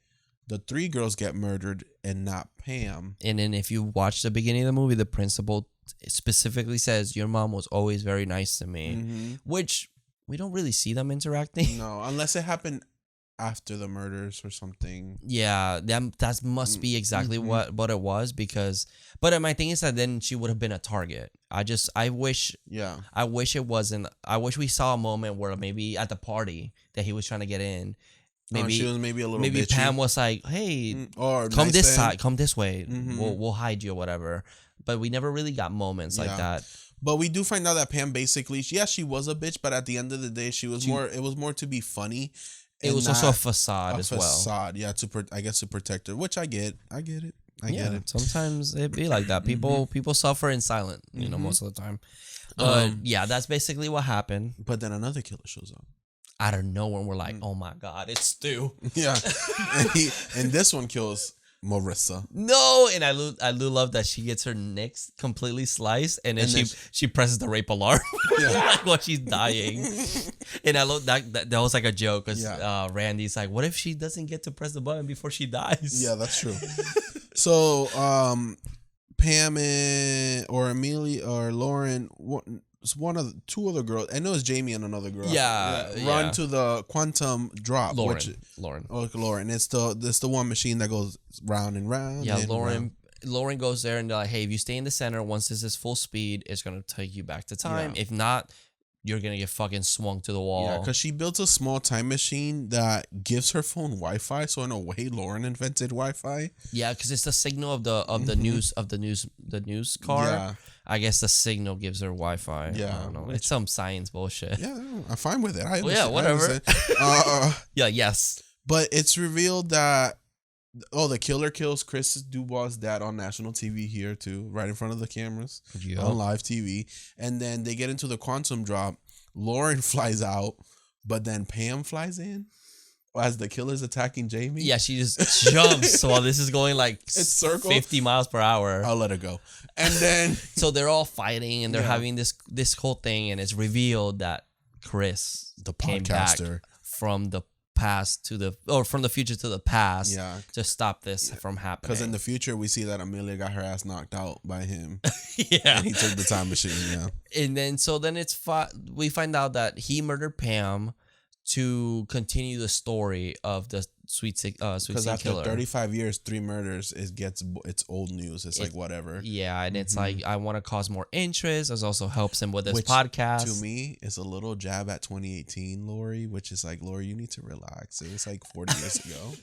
the 3 girls get murdered and not Pam. And then if you watch the beginning of the movie, the principal specifically says, "Your mom was always very nice to me," Mm-hmm. which we don't really see them interacting. No, unless it happened after the murders or something. Yeah, that must be exactly what it was because. But my thing is that then she would have been a target. I wish it wasn't. I wish we saw a moment where maybe at the party that he was trying to get in. Maybe she was maybe a little. Maybe bitchy. Pam was like, "Hey, or come nice this to him. side, come this way. We'll hide you or whatever." But we never really got moments like that. But we do find out that Pam basically, she was a bitch, but at the end of the day, she was more. It was more to be funny. It was also a facade as well. Facade, yeah. I guess to protect her, which I get. I get it. I get it. Sometimes it be like that. People suffer in silence, most of the time. But yeah, that's basically what happened. But then another killer shows up out of nowhere. We're like, oh my god, it's Stu. Yeah, and this one kills Marissa. No, and I do love that she gets her necks completely sliced, and then she presses the rape alarm like while she's dying. And I love that was like a joke because Randy's like, what if she doesn't get to press the button before she dies? Yeah, that's true. So Pam or Amelia or Lauren, two other girls. I know it's Jamie and another girl. Run to the quantum drop. Lauren. Oh, Lauren. It's the one machine that goes round and round. Yeah, and Lauren. Lauren goes there and they're like, hey, if you stay in the center, once this is full speed, it's gonna take you back to time. If not, you're gonna get fucking swung to the wall. Yeah, because she built a small time machine that gives her phone Wi-Fi. So in a way, Lauren invented Wi-Fi. Yeah, because it's the signal of the news car. Yeah. I guess the signal gives her Wi-Fi. Yeah, I don't know. It's some science bullshit. Yeah, I'm fine with it. Whatever. Yeah, yes. But it's revealed that the killer kills Chris Dubois' dad on national TV here too, right in front of the cameras on live TV. And then they get into the quantum drop. Lauren flies out, but then Pam flies in as the killer's attacking Jamie. Yeah, she just jumps while this is going like 50 miles per hour. I'll let her go. And then so they're all fighting and they're having this whole thing, and it's revealed that Chris, the came back from the past from the future to the past to stop this from happening. Because in the future we see that Amelia got her ass knocked out by him. Yeah, and he took the time machine. Yeah, and then we find out that he murdered Pam to continue the story of the Sweet Scene Killer. Because after 35 years, 3 murders, it's old news. It's like whatever. Yeah, and it's like I want to cause more interest. It also helps him with his podcast. To me, it's a little jab at 2018, Lori, which is like, Lori, you need to relax. It was like 40 years ago.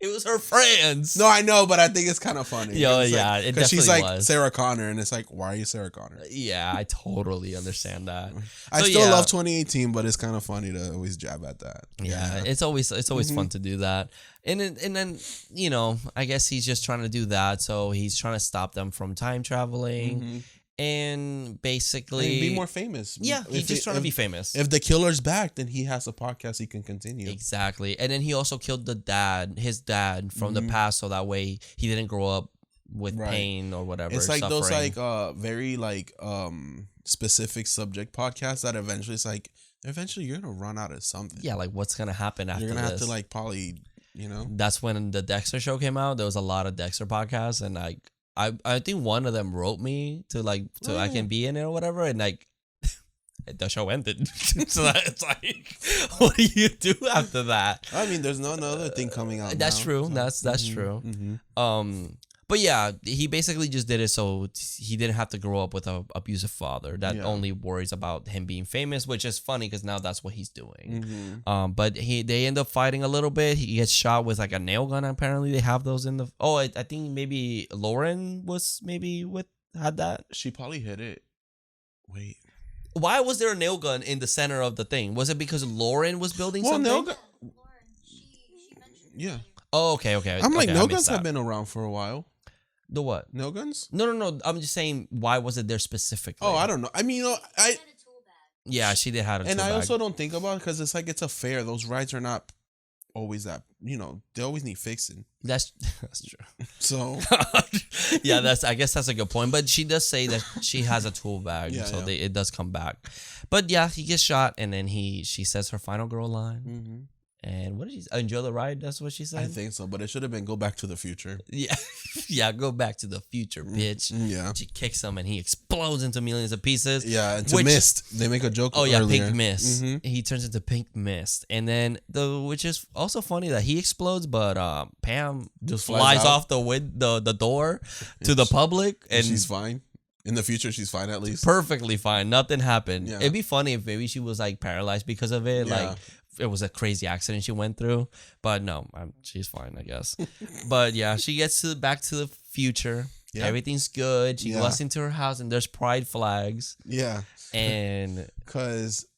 It was her friends. No, I know, but I think it's kind of funny. Yo, yeah, it definitely was. Because she's like Sarah Connor, and it's like, why are you Sarah Connor? Yeah, I totally understand that. I still love 2018, but it's kind of funny to always jab at that. Yeah, it's always fun to do that. And then I guess he's just trying to do that. So he's trying to stop them from time traveling. And basically be more famous. Yeah, he's just trying to be famous. If the killer's back, then he has a podcast he can continue. Exactly. And then he also killed his dad from the past, so that way he didn't grow up with pain or whatever. It's like suffering. Those very specific subject podcasts that eventually you're gonna run out of something. Yeah, like what's gonna happen after this? You're gonna have to probably That's when the Dexter show came out. There was a lot of Dexter podcasts, and I think one of them wrote me to I can be in it or whatever, and the show ended. So it's like, what do you do after that? I mean, there's no other thing coming out. That's true. So. That's true. But yeah, he basically just did it so he didn't have to grow up with an abusive father that only worries about him being famous, which is funny because now that's what he's doing. But they end up fighting a little bit. He gets shot with like a nail gun. Apparently, they have those in the. Oh, I think maybe Lauren had that. She probably hit it. Wait. Why was there a nail gun in the center of the thing? Was it because Lauren was building something? Nail gun. She mentioned. Yeah. Oh, okay. I'm like, nail guns have been around for a while. The what? Nail guns? No. I'm just saying, why was it there specifically? Oh, I don't know. I mean, yeah, she did have a tool and bag. I also don't think about it because it's like it's a fair. Those rides are not always that. They always need fixing. That's true. So yeah, I guess that's a good point. But she does say that she has a tool bag, it does come back. But yeah, he gets shot, and then she says her final girl line, And what did she enjoy the ride? That's what she said. I think so, but it should have been go back to the future. Yeah, yeah. Go back to the future, bitch. Yeah. She kicks him and he explodes into millions of pieces. Yeah, into mist. They make a joke. Oh yeah, earlier. pink mist. He turns into pink mist, and then which is also funny that he explodes, but Pam Just flies out. off the door to the public, and she's fine. In the future, she's fine at least. perfectly fine. Nothing happened. Yeah. It'd be funny if maybe she was like paralyzed because of it, Yeah. like. It was a crazy accident she went through, but no, she's fine, I guess. But yeah, she gets back to the future. Yeah. Everything's good. She Yeah. walks into her house and there's pride flags. Yeah. And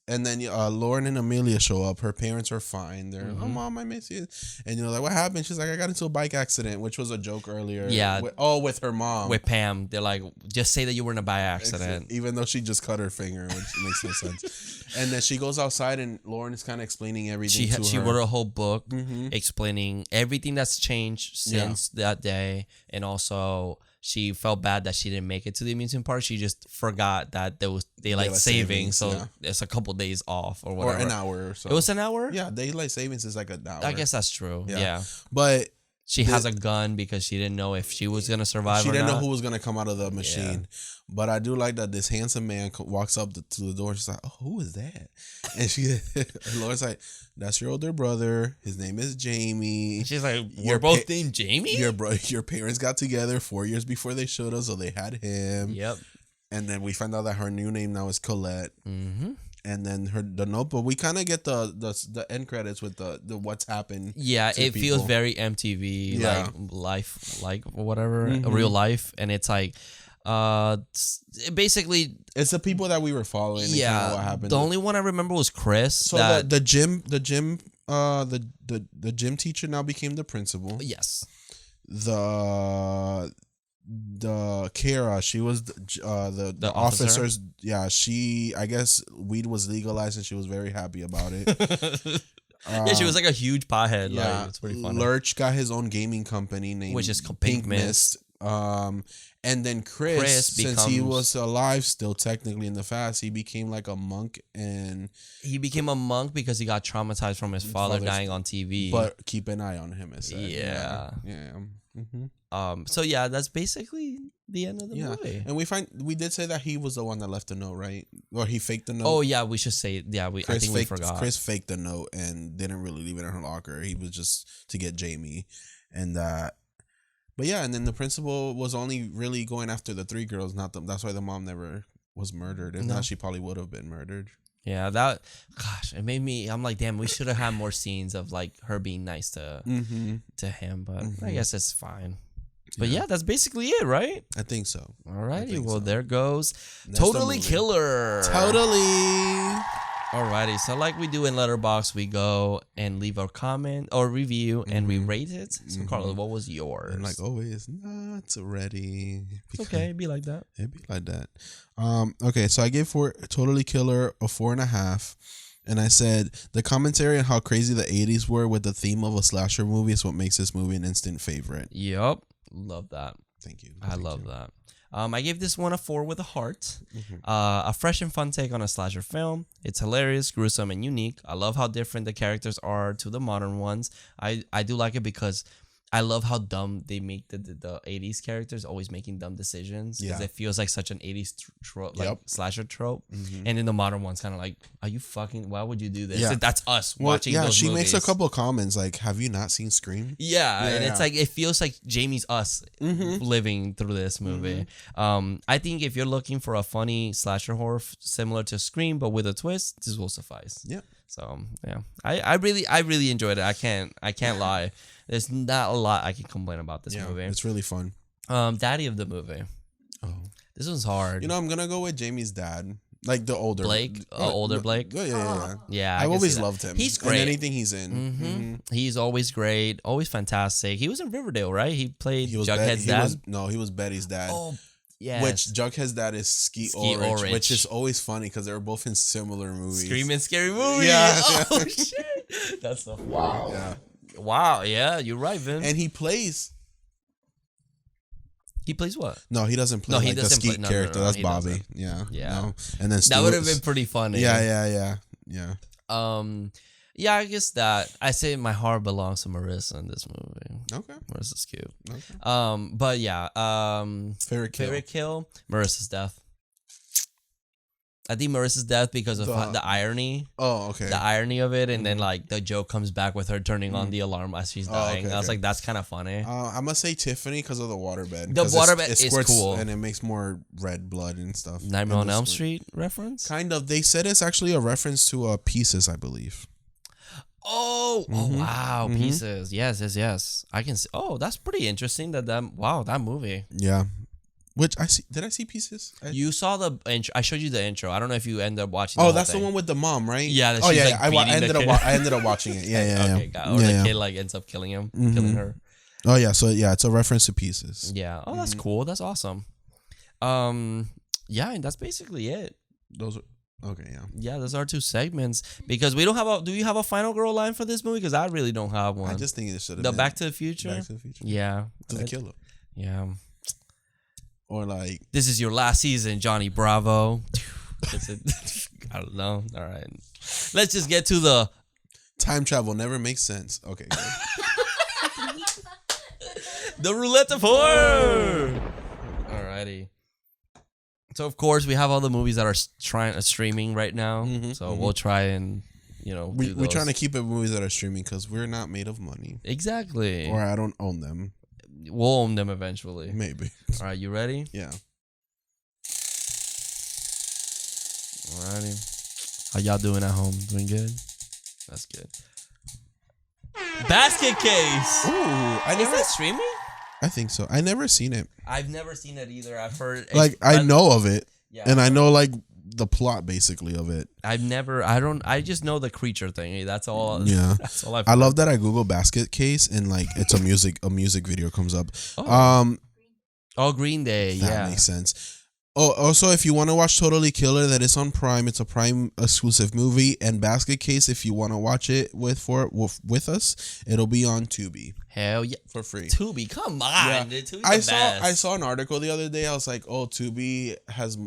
And then Lauren and Amelia show up. Her parents are fine. They're, oh, Mom, I miss you. And, like, what happened? She's like, I got into a bike accident, which was a joke earlier. Yeah. With her mom. with Pam, they're like, just say that you were in a bike accident. Even though she just cut her finger, which makes no sense. And then she goes outside, and Lauren is kind of explaining everything to She her. wrote a whole book explaining everything that's changed since that day. And also, she felt bad that she didn't make it to the amusement park. She just forgot that daylight savings, so yeah. it's a couple days off or Or whatever. an hour or so. It was an hour? Yeah, daylight savings is like an hour. I guess that's true. Yeah. But She has a gun because she didn't know if she was going to survive she or didn't not. know who was going to come out of the machine. But I do like that this handsome man walks up to the door. She's like, oh, who is that? And and Lauren's like, that's your older brother. His name is Jamie. She's like, Your we're both named Jamie? Your parents got together 4 years before they should have, so they had him. Yep. And then we found out that her new name now is Colette. Mm-hmm. And then the note, but we kind of get the end credits with the what's happened. Yeah, to it feels people. very MTV, Yeah. like life, like whatever, real life. And it's like, basically, It's the people that we were following. And kinda what happened. the only one I remember was Chris. So the gym teacher now became the principal. Yes. The Kara, she was the officer? officers. Yeah, I guess weed was legalized and she was very happy about it. Yeah, she was like a huge pothead. Yeah, Like, it's pretty funny. Lurch got his own gaming company named Which is called Pink Mist. And then Chris, since he becomes- was alive still technically in the fast, he became like a monk and He became a monk because he got traumatized from his father dying on TV. but keep an eye on him. It said. Yeah. Yeah. Mm-hmm. So yeah, that's basically the end of the Yeah, movie. and we did say that he was the one that left the note, right? Or he faked the note. Oh yeah, we should say I think we forgot. Chris faked the note and didn't really leave it in her locker. He was just to get Jamie, and but yeah, and then the principal was only really going after the three girls, not them. That's why the mom never was murdered. If not, she probably would have been murdered. Yeah, it made me. I'm like, damn, we should have had more scenes of like her being nice to him, but I guess it's fine. But yeah, that's basically it, right? I think so. Alrighty, well there goes That's the Totally movie. Killer. Totally. Alrighty, so like we do in Letterboxd, we go and leave a comment or review and we rate it. So Carlos, what was yours? And like always, not ready. It's okay, it'd be like that. It'd be like that. Okay, so I gave Totally Killer a 4.5. And I said, the commentary on how crazy the 80s were with the theme of a slasher movie is what makes this movie an instant favorite. Yep, love that. Thank you. I love that. I gave this one a 4 with a heart. Mm-hmm. A fresh and fun take on a slasher film. It's hilarious, gruesome, and unique. I love how different the characters are to the modern ones. I do like it because I love how dumb they make the 80s characters, always making dumb decisions. Because it feels like such an 80s trope, like slasher trope. And in the modern ones, kind of like, are you fucking, why would you do this? Yeah. That's us watching those she movies. makes a couple of comments like, have you not seen Scream? Yeah, and it's like it feels like Jamie's us living through this movie. I think if you're looking for a funny slasher horror similar to Scream but with a twist, this will suffice. Yeah. So yeah, I really enjoyed it. I can't lie. There's not a lot I can complain about this movie. It's really fun. Daddy of the movie. Oh, This one's hard. you know, I'm gonna go with Jamie's dad, like the older Blake, older Blake. Yeah. Yeah, I I've can always see that. loved him. He's in great. anything he's in. He's always great, always fantastic. He was in Riverdale, right? He played He was Jughead's dad. he was Betty's dad. Oh, yeah. Which Jughead's dad is Skeet Ulrich, which is always funny because they were both in similar movies. Screaming Scary Movie. Yeah. Oh shit. That's so funny. Wow. Yeah. Wow. Yeah, you're right, Vin. And he plays. He plays what? No, he doesn't play No, he like the doesn't play- Skeet no, character. no, That's he Bobby. doesn't. Yeah. Yeah. No. And then That would have been pretty funny. Yeah. Yeah, I guess that. I say my heart belongs to Marissa in this movie. Okay. Marissa's cute. Okay. But yeah, Favorite kill. favorite kill, Marissa's death. I think Marissa's death because of the irony. Oh, okay. The irony of it, and then like the joke comes back with her turning on the alarm as she's dying. okay, I was okay. like, that's kind of funny. I must say Tiffany because of the waterbed. The 'Cause waterbed it is squirts cool. and it makes more red blood and stuff. Nightmare on And the Elm squirt. Street reference. Kind of. They said it's actually a reference to Pieces, I believe. Oh wow, Pieces. Yes. I can see. Oh, that's pretty interesting. That movie. Yeah. Which I see. Did I see Pieces? You saw the intro. I showed you the intro. I don't know if you ended up watching. Oh, that's the one with the mom, right? Yeah. That Oh she's, yeah. like, I ended beating up. the I ended up watching it. Yeah. Okay, got it. Or the kid like ends up killing him, killing her. Oh yeah. So yeah, it's a reference to Pieces. Yeah. Oh, that's cool. That's awesome. Yeah, and that's basically it. Those are okay. Yeah. Yeah, those are 2 segments because we don't have a. Do you have a final girl line for this movie? Because I really don't have one. I just think it should have the been Back to the Future. Back to the Future. Yeah. To the killer. Yeah. Or like This is your last season, Johnny Bravo. Is it? I don't know. All right. Let's just get to the time travel never makes sense. Okay. Good. the roulette of horror. Alrighty. So of course we have all the movies that are streaming right now. So we'll try and We're trying to keep it movies that are streaming because we're not made of money. exactly. Or I don't own them. We'll own them eventually. Maybe. All right, you ready? Yeah. Alrighty. How y'all doing at home? Doing good? That's good. Basket Case. Ooh, Is that streaming? I think so. I never seen it. I've never seen it either. I've heard I know of it, Yeah, and I know like the plot basically of it. I just know the creature thing. That's all. Yeah. That's all I love that I Google basket case and like it's a music video comes up. Oh, Green Day. That makes sense. Oh, also, if you want to watch Totally Killer, that is on Prime. It's a Prime exclusive movie. And Basket Case, if you want to watch it with us, it'll be on Tubi. Hell yeah, for free. Tubi, come on, Yeah. dude. Tubi's I the saw best. an article the other day. I was like, oh, Tubi has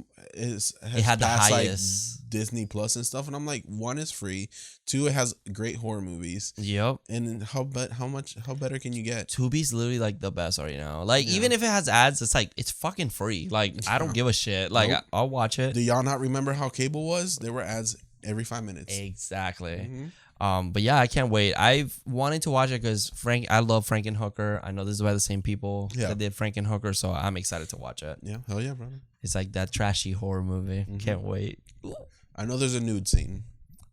had the passed, highest. like Disney Plus and stuff, and I'm like, 1 is free, 2 it has great horror movies, Yep. and how better can you get? Tubi's literally like the best right now. Like even if it has ads, it's like it's fucking free. Like I don't give a shit. Like Nope. I'll watch it. Do y'all not remember how cable was? There were ads every 5 minutes. Exactly. Mhm. But yeah, I can't wait. I've wanted to watch it because I love Frankenhooker. I know this is by the same people that did Frankenhooker, so I'm excited to watch it. Yeah, hell yeah, brother. It's like that trashy horror movie. Can't wait. I know there's a nude scene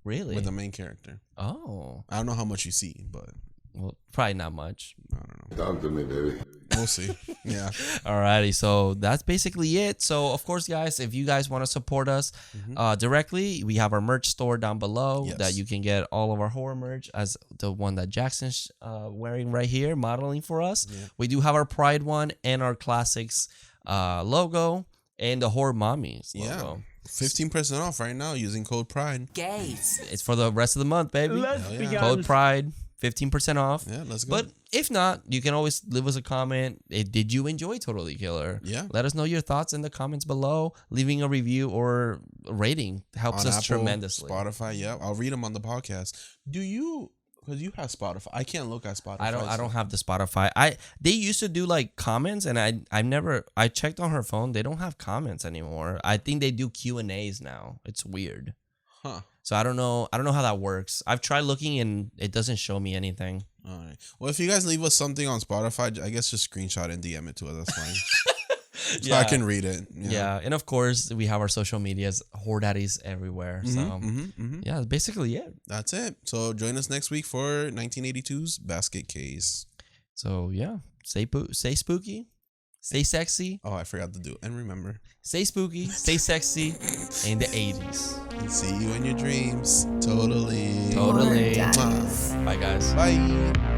Really? with the main character. Oh. I don't know how much you see, but Well, probably not much. I don't know. Talk to me, baby. We'll see. Yeah. Alrighty, so that's basically it. So of course, guys, if you guys want to support us directly, we have our merch store down below Yes. that you can get all of our horror merch, as the one that Jackson's wearing right here, modeling for us. Yeah. We do have our Pride one and our Classics logo and the Horror Mommies logo. 15% off right now using code PRIDE. It's for the rest of the month, baby. Hell yeah. Code PRIDE, 15% off. Yeah, let's go. But if not, you can always leave us a comment. Did you enjoy Totally Killer? Yeah. Let us know your thoughts in the comments below. Leaving a review or a rating helps on us Apple, tremendously. Spotify, yeah. I'll read them on the podcast. Do you? Because you have Spotify. I can't look at Spotify. I don't have the Spotify. They used to do like comments, and I checked on her phone. They don't have comments anymore. I think they do Q&As now. It's weird. Huh. So I don't know how that works. I've tried looking and it doesn't show me anything. All right. Well, if you guys leave us something on Spotify, I guess just screenshot and DM it to us. That's fine. So I can read it. Yeah. And of course, we have our social medias, Horror Daddies everywhere. So yeah, that's basically it. That's it. So join us next week for 1982's Basket Case. So yeah, stay spooky, stay sexy, Oh, I forgot to do it. And remember, stay spooky, stay sexy in the 80s. see you in your dreams. Totally. Totally. Mwah. Bye, guys. Bye.